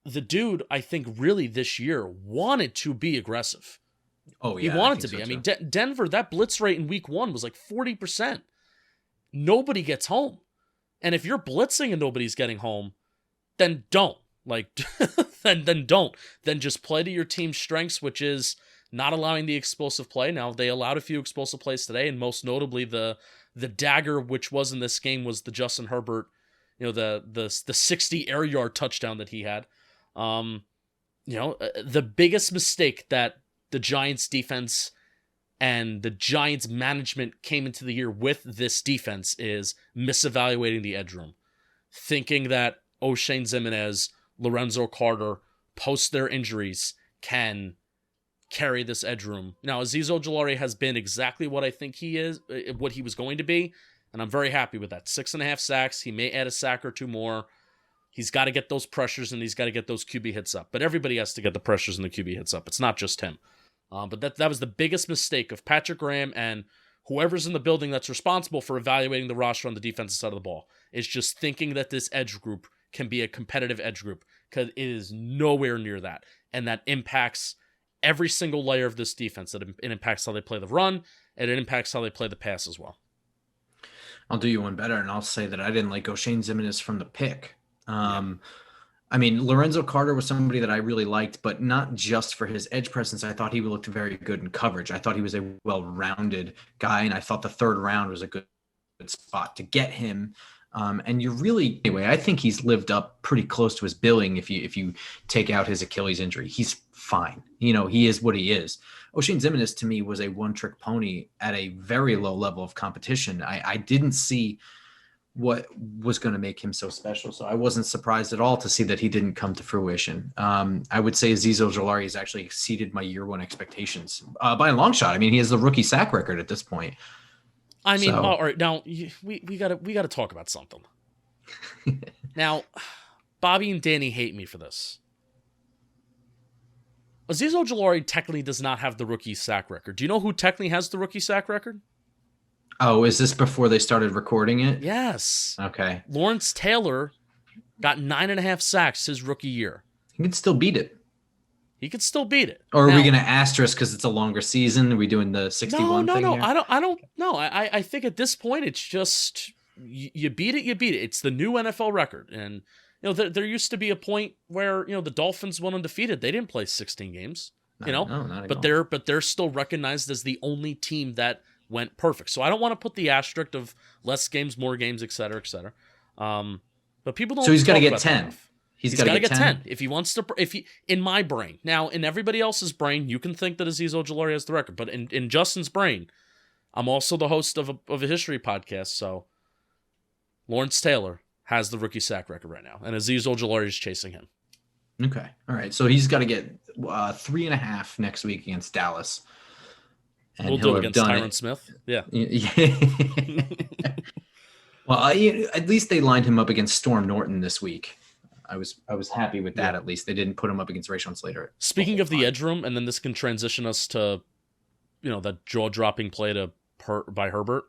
the dude, I think, really this year wanted to be aggressive. Oh, yeah. He wanted to be. So, I mean, Denver, that blitz rate in week 1 was like 40%. Nobody gets home. And if you're blitzing and nobody's getting home, then don't. Then don't. Then just play to your team's strengths, which is not allowing the explosive play. Now, they allowed a few explosive plays today, and most notably the dagger, which was in this game, was the Justin Herbert, the 60 air yard touchdown that he had. The biggest mistake that the Giants defense and the Giants management came into the year with this defense is misevaluating the edge room, thinking that O'Shane Ximines, Lorenzo Carter, post their injuries, can carry this edge room. Now, Azeez Ojulari has been exactly what I think he is, what he was going to be, and I'm very happy with that. 6.5 sacks. He may add a sack or two more. He's got to get those pressures, and he's got to get those QB hits up. But everybody has to get the pressures and the QB hits up. It's not just him. But that was the biggest mistake of Patrick Graham and whoever's in the building that's responsible for evaluating the roster on the defensive side of the ball, is just thinking that this edge group can be a competitive edge group, because it is nowhere near that. And that impacts every single layer of this defense. It impacts how they play the run, and it impacts how they play the pass as well. I'll do you one better, and I'll say that I didn't like O'Shane Ximines from the pick. Yeah. I mean, Lorenzo Carter was somebody that I really liked, but not just for his edge presence. I thought he looked very good in coverage. I thought he was a well-rounded guy, and I thought the third round was a good spot to get him. And anyway, I think he's lived up pretty close to his billing. If you take out his Achilles injury, he's fine. He is what he is. O'Shane Ximines to me was a one-trick pony at a very low level of competition. I didn't see what was going to make him so special. So I wasn't surprised at all to see that he didn't come to fruition. I would say Azeez Ojulari has actually exceeded my year one expectations by a long shot. I mean, he has the rookie sack record at this point. I mean, all right, now we gotta talk about something. Now, Bobby and Danny hate me for this. Azeez Ojulari technically does not have the rookie sack record. Do you know who technically has the rookie sack record? Oh, is this before they started recording it? Yes. Okay. Lawrence Taylor got 9.5 sacks his rookie year. He could still beat it. He could still beat it. Or are we going to asterisk because it's a longer season? Are we doing the 61 thing No. here? I don't know. I think at this point it's just you beat it. It's the new NFL record, and there used to be a point where the Dolphins went undefeated. They didn't play 16 games. No, not at but all. they're still recognized as the only team that went perfect. So I don't want to put the asterisk of less games, more games, et cetera, et cetera. But people don't. So he's got to talk get about 10. enough. He's got to get 10 if he wants to. In my brain now, in everybody else's brain, you can think that Azeez Ojulari has the record, but in Justin's brain, I'm also the host of a history podcast. So Lawrence Taylor has the rookie sack record right now, and Azeez Ojulari is chasing him. Okay. All right. So he's got to get 3.5 next week against Dallas. And we'll do it against Tyron Smith. Yeah. Well, at least they lined him up against Storm Norton this week. I was happy with that. At least they didn't put him up against Rashawn Slater. Speaking of the edge room, and then this can transition us to, that jaw-dropping play by Herbert.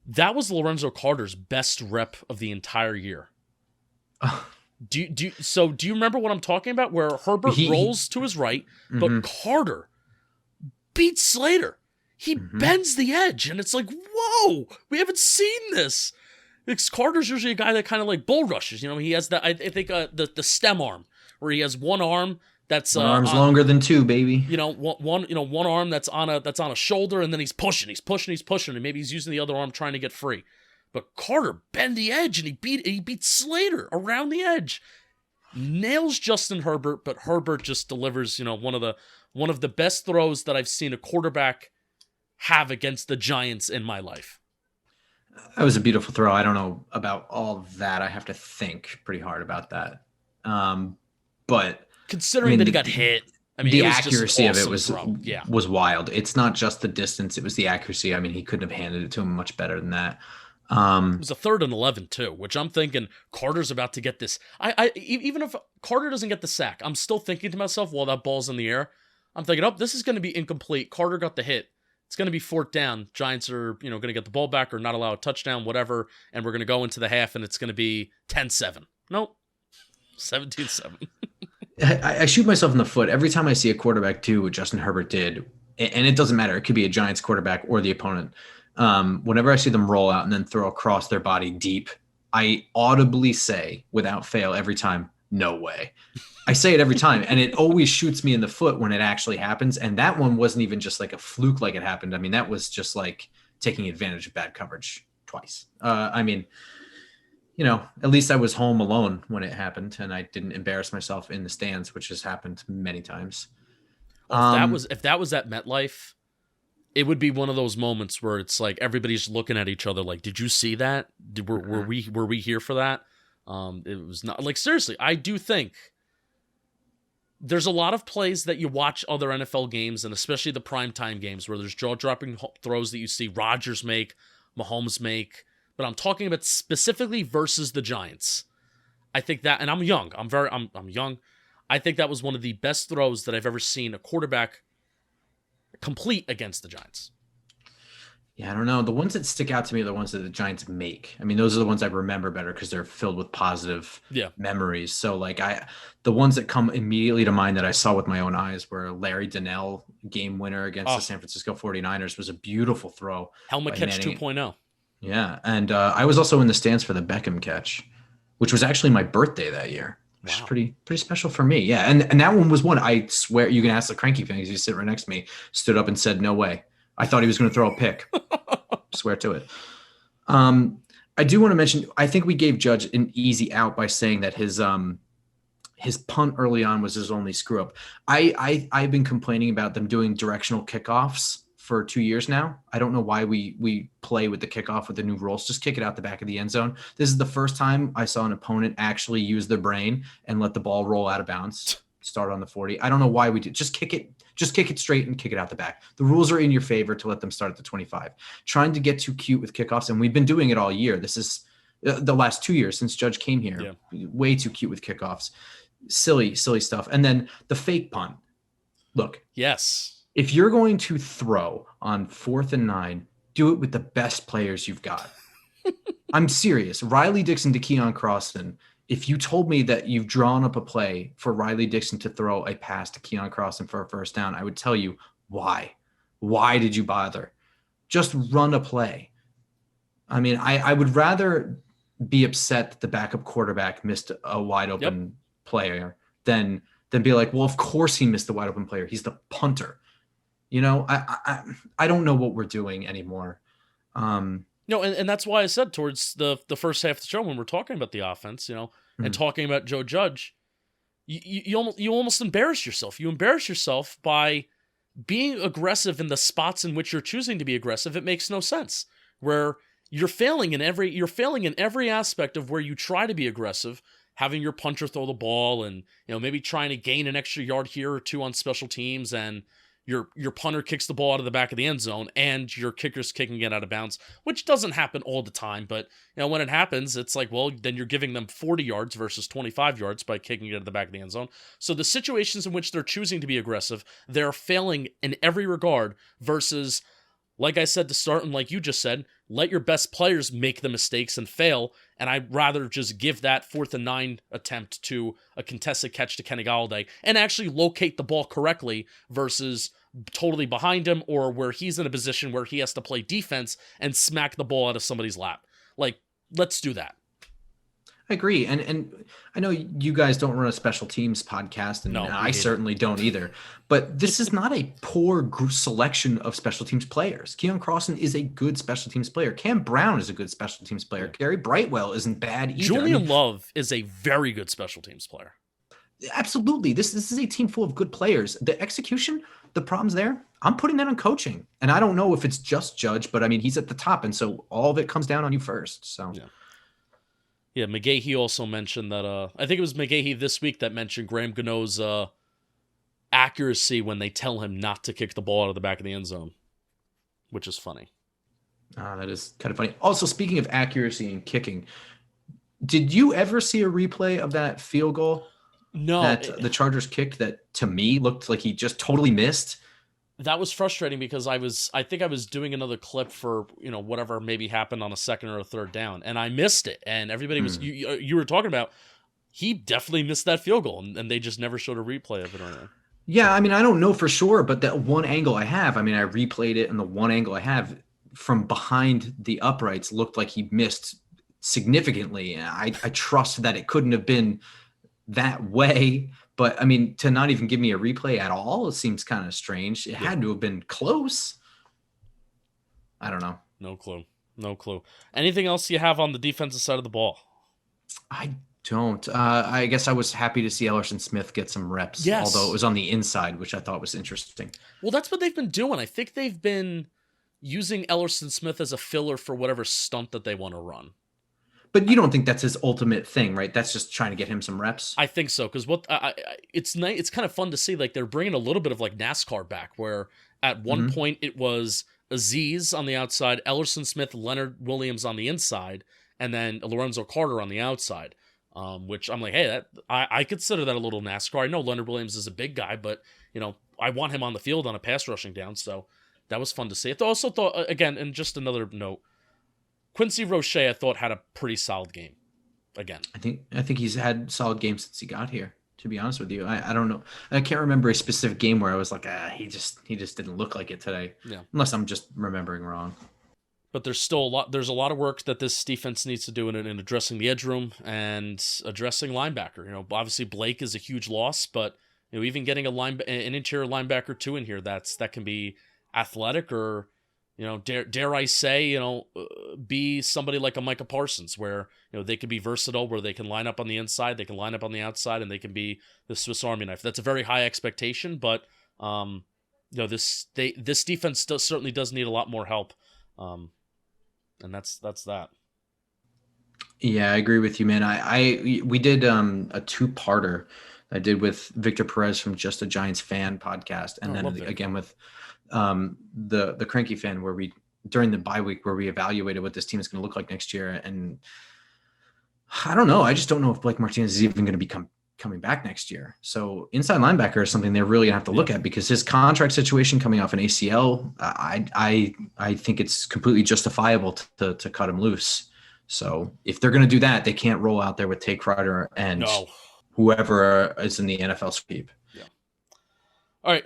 That was Lorenzo Carter's best rep of the entire year. Do you remember what I'm talking about? Where Herbert rolls to his right, but Carter beats Slater. He bends the edge, and it's like, whoa, we haven't seen this. Because Carter's usually a guy that kind of like bull rushes. He has that. I think the stem arm, where he has one arm that's one arm's longer than two, baby. One arm that's on a shoulder, and then he's pushing, and maybe he's using the other arm trying to get free. But Carter bent the edge, and he beat Slater around the edge. Nails Justin Herbert, but Herbert just delivers, one of the best throws that I've seen a quarterback have against the Giants in my life. That was a beautiful throw. I don't know about all of that. I have to think pretty hard about that. But considering that he got hit, the accuracy of it was wild. It's not just the distance; it was the accuracy. He couldn't have handed it to him much better than that. It was a 3rd and 11 too, which I'm thinking Carter's about to get this. Even if Carter doesn't get the sack, I'm still thinking to myself while that ball's in the air, I'm thinking, this is going to be incomplete. Carter got the hit. It's going to be 4th down. Giants are, going to get the ball back or not allow a touchdown, whatever, and we're going to go into the half and it's going to be 10-7. Nope. 17-7. I shoot myself in the foot every time I see a quarterback do what Justin Herbert did, and it doesn't matter. It could be a Giants quarterback or the opponent. Whenever I see them roll out and then throw across their body deep, I audibly say without fail every time, no way. I say it every time, and it always shoots me in the foot when it actually happens. And that one wasn't even just like a fluke like it happened. That was just like taking advantage of bad coverage twice. At least I was home alone when it happened, and I didn't embarrass myself in the stands, which has happened many times. If that was at MetLife, it would be one of those moments where it's like everybody's looking at each other like, did you see that? Were we here for that? It was not like, seriously, I do think there's a lot of plays that you watch other NFL games, and especially the primetime games, where there's jaw-dropping throws that you see Rodgers make, Mahomes make, but I'm talking about specifically versus the Giants. I think that, and I'm young. I'm young. I think that was one of the best throws that I've ever seen a quarterback complete against the Giants. Yeah, I don't know. The ones that stick out to me are the ones that the Giants make. Those are the ones I remember better because they're filled with positive memories. So the ones that come immediately to mind that I saw with my own eyes were Larry Donnell game winner against the San Francisco 49ers was a beautiful throw. Helmet catch 2.0. Yeah. And I was also in the stands for the Beckham catch, which was actually my birthday that year, which is pretty special for me. Yeah. And that one was one, I swear, you can ask the cranky thing, you sit right next to me, stood up and said, no way. I thought he was going to throw a pick. Swear to it. I do want to mention, I think we gave Judge an easy out by saying that his punt early on was his only screw up. I've been complaining about them doing directional kickoffs for 2 years now. I don't know why we play with the kickoff with the new rules. Just kick it out the back of the end zone. This is the first time I saw an opponent actually use their brain and let the ball roll out of bounds, start on the 40. I don't know why we did. Just kick it straight and kick it out the back. The rules are in your favor to let them start at the 25. Trying to get too cute with kickoffs, and we've been doing it all year. This is the last 2 years since Judge came here. Yeah. Way too cute with kickoffs. Silly stuff. And then the fake punt. Look. Yes. If you're going to throw on 4th and 9, do it with the best players you've got. I'm serious. Riley Dixon to Keon Croston If you told me that you've drawn up a play for Riley Dixon to throw a pass to Keon Crossan for a first down, I would tell you why. Why did you bother? Just run a play. I mean, I would rather be upset that the backup quarterback missed a wide open player than be like, well, of course he missed the wide open player. He's the punter. You know, I don't know what we're doing anymore. No, and that's why I said towards the first half of the show when we're talking about the offense, you know, and talking about Joe Judge, you almost embarrass yourself. You embarrass yourself by being aggressive in the spots in which you're choosing to be aggressive. It makes no sense. Where you're failing in every aspect of where you try to be aggressive, having your puncher throw the ball and, you know, maybe trying to gain an extra yard here or two on special teams, and your punter kicks the ball out of the back of the end zone and your kicker's kicking it out of bounds, which doesn't happen all the time. But, you know, when it happens, it's like, well, then you're giving them 40 yards versus 25 yards by kicking it out of the back of the end zone. So the situations in which they're choosing to be aggressive, they're failing in every regard versus, like I said to start, and like you just said, let your best players make the mistakes and fail. And I'd rather just give that 4th and 9 attempt to a contested catch to Kenny Golladay and actually locate the ball correctly versus totally behind him, or where he's in a position where he has to play defense and smack the ball out of somebody's lap. Like, let's do that. I agree. And I know you guys don't run a special teams podcast, and I certainly don't either. But this is not a poor selection of special teams players. Keon Crossan is a good special teams player. Cam Brown is a good special teams player. Gary Brightwell isn't bad either. Julian Love is a very good special teams player. Absolutely. This is a team full of good players. The execution, the problem's there. I'm putting that on coaching. And I don't know if it's just Judge, but I mean, he's at the top. And so all of it comes down on you first. So Yeah, McGahee also mentioned that, I think it was McGahee this week that mentioned Graham Gano's accuracy when they tell him not to kick the ball out of the back of the end zone, which is funny. That is kind of funny. Also, speaking of accuracy and kicking, did you ever see a replay of that field goal? No. That the Chargers kicked that, to me, looked like he just totally missed? That was frustrating because I think I was doing another clip for, you know, whatever maybe happened on a second or a third down, and I missed it. And everybody was, you were talking about, he definitely missed that field goal, and they just never showed a replay of it or anything. Yeah, I mean, I don't know for sure, but that one angle I have, I mean, I replayed it, and the one angle I have from behind the uprights looked like he missed significantly. And I trust that it couldn't have been that way. But, I mean, to not even give me a replay at all, it seems kind of strange. It had to have been close. I don't know. No clue. Anything else you have on the defensive side of the ball? I don't. I guess I was happy to see Ellerson Smith get some reps, yes, although it was on the inside, which I thought was interesting. Well, that's what they've been doing. I think they've been using Ellerson Smith as a filler for whatever stunt that they want to run. But you don't think that's his ultimate thing, right? That's just trying to get him some reps. I think so, because it's nice. It's kind of fun to see. Like, they're bringing a little bit of like NASCAR back, where at one point it was Aziz on the outside, Ellerson Smith, Leonard Williams on the inside, and then Lorenzo Carter on the outside. Which I'm like, hey, I consider that a little NASCAR. I know Leonard Williams is a big guy, but you know, I want him on the field on a pass rushing down. So that was fun to see. I also thought, again, and just another note, Quincy Roche, I thought, had a pretty solid game. Again, I think he's had solid games since he got here. To be honest with you, I don't know. I can't remember a specific game where I was like, he just didn't look like it today. Yeah. Unless I'm just remembering wrong. But there's still a lot. There's a lot of work that this defense needs to do in addressing the edge room and addressing linebacker. You know, obviously Blake is a huge loss, but you know, even getting an interior linebacker too in here that can be athletic, or you know, dare I say, you know, be somebody like a Micah Parsons, where you know they can be versatile, where they can line up on the inside, they can line up on the outside, and they can be the Swiss Army knife. That's a very high expectation, but you know, this defense certainly does need a lot more help. And that's that. Yeah, I agree with you, man. We did a two-parter I did with Victor Perez from Just a Giants Fan podcast, and then again with the Cranky Fan, where we during the bye week where we evaluated what this team is going to look like next year. And I don't know. I just don't know if Blake Martinez is even going to be coming back next year. So inside linebacker is something they're really gonna have to look at, because his contract situation coming off an ACL, I think it's completely justifiable to cut him loose. So if they're going to do that, they can't roll out there with Tay Crowder and whoever is in the NFL sweep. Yeah. All right.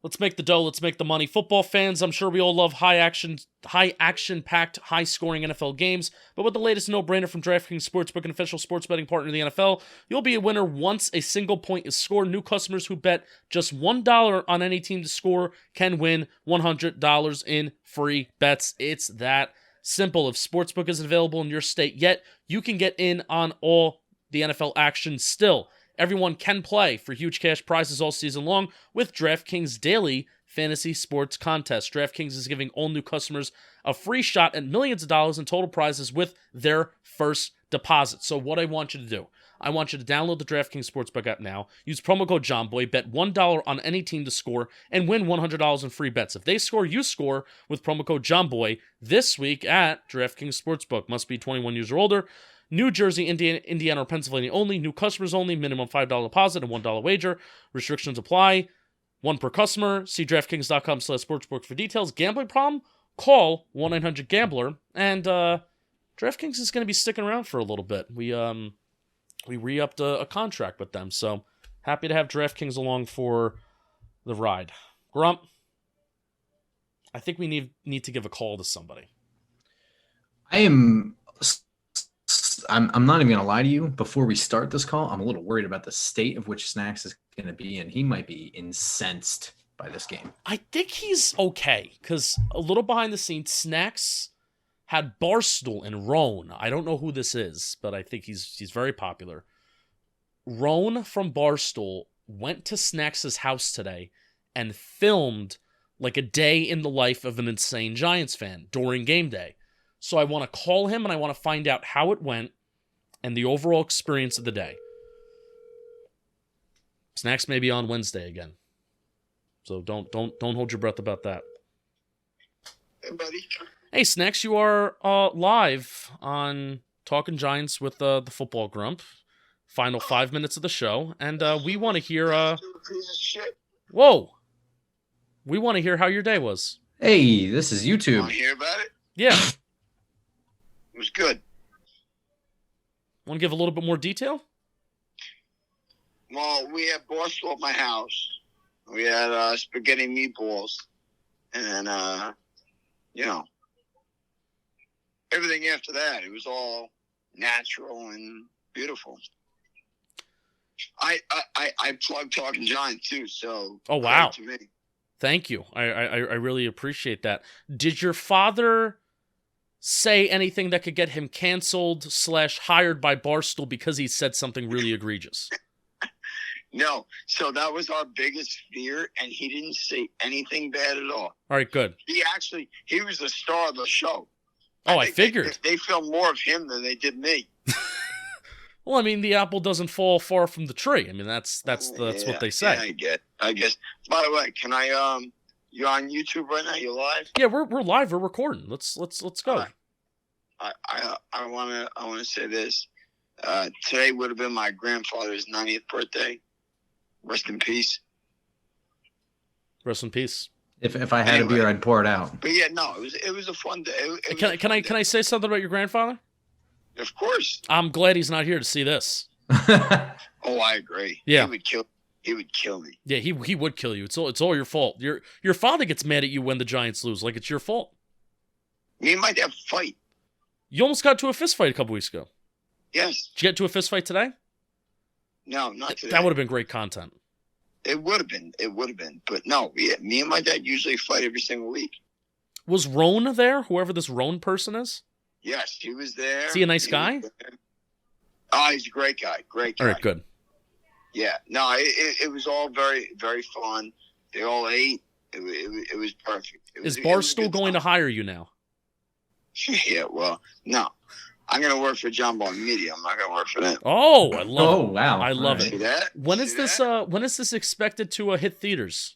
Let's make the dough. Let's make the money. Football fans, I'm sure we all love high action-packed, high-scoring NFL games. But with the latest no-brainer from DraftKings Sportsbook, an official sports betting partner of the NFL, you'll be a winner once a single point is scored. New customers who bet just $1 on any team to score can win $100 in free bets. It's that simple. If Sportsbook isn't available in your state yet, you can get in on all the NFL action still. Everyone can play for huge cash prizes all season long with DraftKings Daily Fantasy Sports Contest. DraftKings is giving all new customers a free shot at millions of dollars in total prizes with their first deposit. So what I want you to do, I want you to download the DraftKings Sportsbook app now, use promo code JOHNBOY, bet $1 on any team to score, and win $100 in free bets. If they score, you score with promo code JOHNBOY this week at DraftKings Sportsbook. Must be 21 years or older. New Jersey, Indiana, or Pennsylvania only. New customers only. Minimum $5 deposit and $1 wager. Restrictions apply. One per customer. See DraftKings.com/sportsbook for details. Gambling problem? Call 1-800-GAMBLER. And DraftKings is going to be sticking around for a little bit. We re-upped a contract with them, so happy to have DraftKings along for the ride. Grump, I think we need to give a call to somebody. I'm not even going to lie to you. Before we start this call, I'm a little worried about the state of which Snacks is going to be in. He might be incensed by this game. I think he's okay, because a little behind the scenes, Snacks had Barstool and Roan. I don't know who this is, but I think he's very popular. Roan from Barstool went to Snacks' house today and filmed like a day in the life of an insane Giants fan during game day. So I want to call him and I want to find out how it went and the overall experience of the day. Snacks may be on Wednesday again. So don't hold your breath about that. Hey, buddy. Hey, Snacks, you are live on Talking Giants with the Football Grump. Final 5 minutes of the show. And we want to hear... Whoa! We want to hear how your day was. Hey, this is YouTube. Want to hear about it? Yeah. It was good. Want to give a little bit more detail? Well, we had Barstool at my house. We had spaghetti meatballs. And, everything after that. It was all natural and beautiful. I plug Talking Giants, too, so... Oh, wow. To me. Thank you. I really appreciate that. Did your father say anything that could get him canceled / hired by Barstool because he said something really egregious? No. So that was our biggest fear, and he didn't say anything bad at all. All right, good. He was the star of the show. Oh, I figured. They filmed more of him than they did me. Well, I mean, the apple doesn't fall far from the tree. I mean, that's what they say. Yeah, I guess. By the way, can I you're on YouTube right now? You live? Yeah, we're live. We're recording. Let's go. I wanna say this. Today would have been my grandfather's 90th birthday. Rest in peace. Rest in peace. If I had a beer, I'd pour it out. But yeah, no, it was a fun day. Can I say something about your grandfather? Of course. I'm glad he's not here to see this. Oh, I agree. Yeah. He would kill me. Yeah, he would kill you. It's all your fault. Your father gets mad at you when the Giants lose, like it's your fault. Me and my dad fight. You almost got to a fist fight a couple weeks ago. Yes. Did you get to a fist fight today? No, not today. That would have been great content. It would have been. But no, me and my dad usually fight every single week. Was Roan there? Whoever this Roan person is? Yes, he was there. Is he a nice guy? Oh, he's a great guy. Great guy. All right, good. Yeah. No, it was all very, very fun. They all ate. It was perfect. Is Barstool going to hire you now? Yeah, well, no. I'm going to work for John Ball Media. I'm not going to work for them. Oh, I love it. Oh, wow. I love it. See that? When is this expected to hit theaters?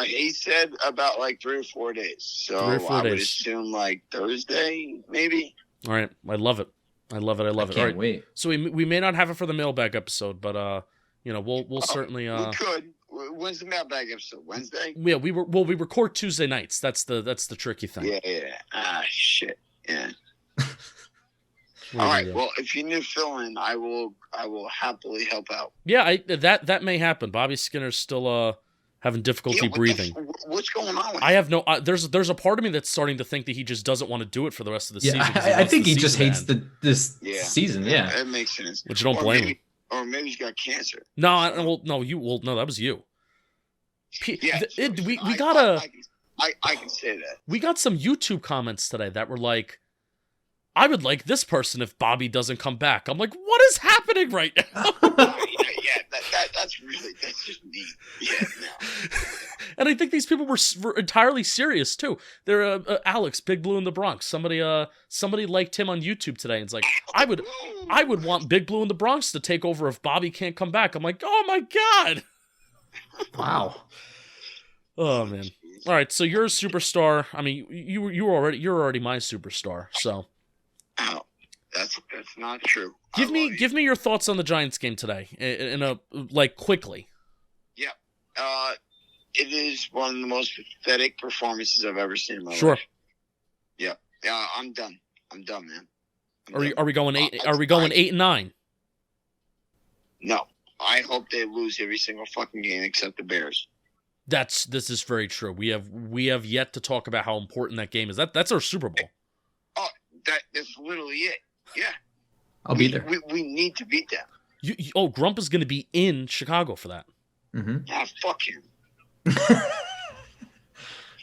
He said about like 3 or 4 days. So 3 or 4 I would days. assume like Thursday, maybe. All right. I love it. I love it. I All can't right. wait. So we may not have it for the mailbag episode, but we'll certainly We when's the mailbag episode? Wednesday? Yeah, we record Tuesday nights. That's the tricky thing. Yeah. Ah, shit. Yeah. All right. Well, if you need fill-in, I will happily help out. Yeah, that may happen. Bobby Skinner's still having difficulty breathing. What's going on with I have no. There's a part of me that's starting to think that he just doesn't want to do it for the rest of the season. I think he just hates this season. Yeah, that makes sense. Which you don't blame him. Or maybe he's got cancer. No, no, that was you. Yeah, we gotta. I can say that. We got some YouTube comments today that were like, I would like this person if Bobby doesn't come back. I'm like, what is happening right now? That's just neat. Yeah, no. And I think these people were entirely serious too. They're Alex, Big Blue in the Bronx. Somebody liked him on YouTube today. And it's like, I would want Big Blue in the Bronx to take over if Bobby can't come back. I'm like, oh my God. Wow. Oh man. All right, so you're a superstar. I mean, you're already my superstar. So. Oh, that's not true. Give me your thoughts on the Giants game today, in a quickly. Yeah, it is one of the most pathetic performances I've ever seen in my life. Sure. Yeah, I'm done. I'm done, man. Are we going 8? Are we going 8-9? No, I hope they lose every single fucking game except the Bears. This is very true. We have yet to talk about how important that game is. That's our Super Bowl. Oh, that's literally it. Yeah. I'll be there. We need to beat them. Grump is going to be in Chicago for that. Mm-hmm. Ah, fuck him.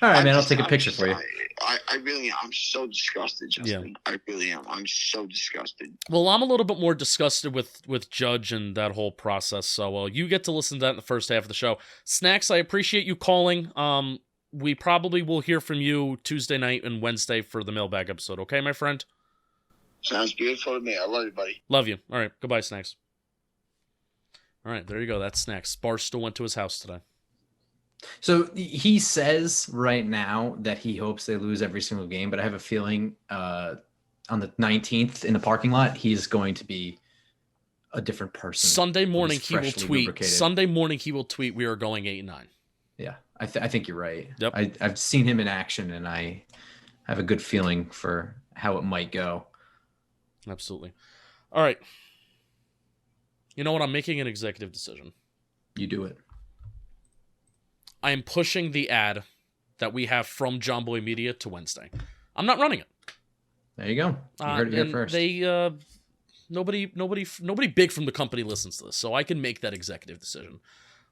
All right, man. I'll take a picture for you. I really am. I'm so disgusted, Justin. Yeah. I really am. I'm so disgusted. Well, I'm a little bit more disgusted with Judge and that whole process. So, you get to listen to that in the first half of the show. Snacks, I appreciate you calling. We probably will hear from you Tuesday night and Wednesday for the mailbag episode. Okay, my friend? Sounds beautiful to me. I love you, buddy. Love you. All right. Goodbye, Snacks. All right. There you go. That's Snacks. Barstool went to his house today. So he says right now that he hopes they lose every single game, but I have a feeling on the 19th in the parking lot, he's going to be a different person. Sunday morning he will tweet. We are going 8-9. Yeah, I think you're right. Yep. I've seen him in action, and I have a good feeling for how it might go. Absolutely. All right. You know what? I'm making an executive decision. You do it. I am pushing the ad that we have from John Boy Media to Wednesday. I'm not running it. There you go. You heard it here first. They nobody big from the company listens to this, so I can make that executive decision.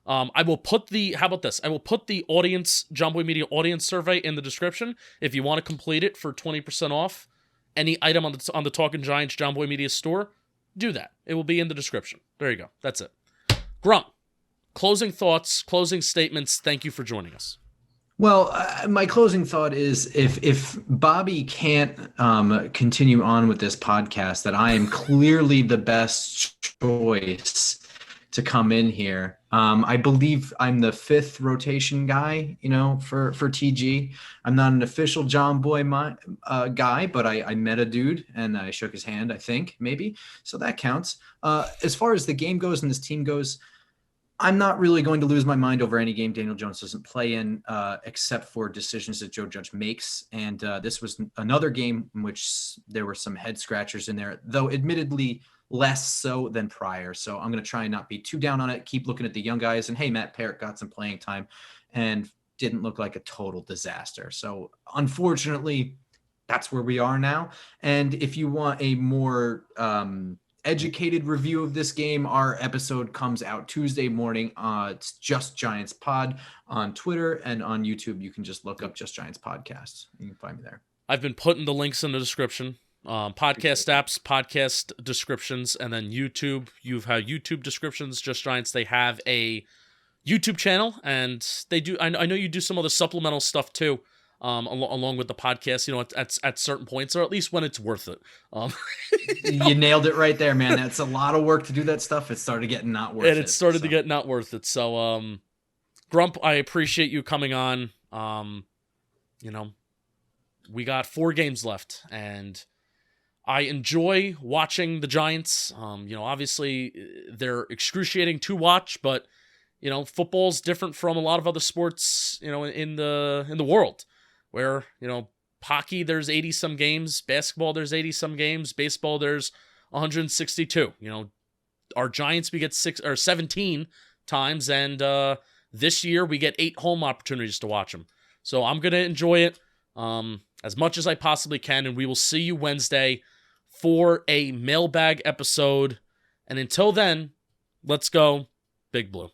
I will put how about this? I will put the audience, John Boy Media audience survey in the description. If you want to complete it for 20% off any item on the Talking Giants John Boy Media store, do that. It will be in the description. There you go. That's it. Grump, closing thoughts, closing statements. Thank you for joining us. Well, my closing thought is if Bobby can't continue on with this podcast, that I am clearly the best choice to come in here. I believe I'm the 5th rotation guy, for TG. I'm not an official John Boy guy, but I met a dude and I shook his hand, I think, maybe. So that counts. As far as the game goes and this team goes, I'm not really going to lose my mind over any game Daniel Jones doesn't play in, except for decisions that Joe Judge makes. And this was another game in which there were some head scratchers in there, though admittedly less so than prior. So I'm going to try and not be too down on it. Keep looking at the young guys. And hey, Matt Parrott got some playing time and didn't look like a total disaster. So unfortunately, that's where we are now. And if you want a more educated review of this game, our episode comes out Tuesday morning. It's Just Giants Pod on Twitter, and on YouTube you can just look up Just Giants Podcast. You can find me there. I've been putting the links in the description. Podcast apps, podcast descriptions, and then YouTube. You've had YouTube descriptions. Just Giants. They have a YouTube channel, and they do. I know you do some other supplemental stuff too. Along with the podcast, at certain points, or at least when it's worth it. You nailed it right there, man. That's a lot of work to do that stuff. It started getting not worth it. And it started to get not worth it. So, Grump, I appreciate you coming on. We got 4 games left, and I enjoy watching the Giants. Obviously they're excruciating to watch, but football's different from a lot of other sports, in the world, where, hockey, there's 80 some games, basketball, there's 80 some games, baseball, there's 162. Our Giants, we get 17 times, and this year we get 8 home opportunities to watch them. So I'm going to enjoy it as much as I possibly can, and we will see you Wednesday for a mailbag episode. And until then, let's go Big Blue.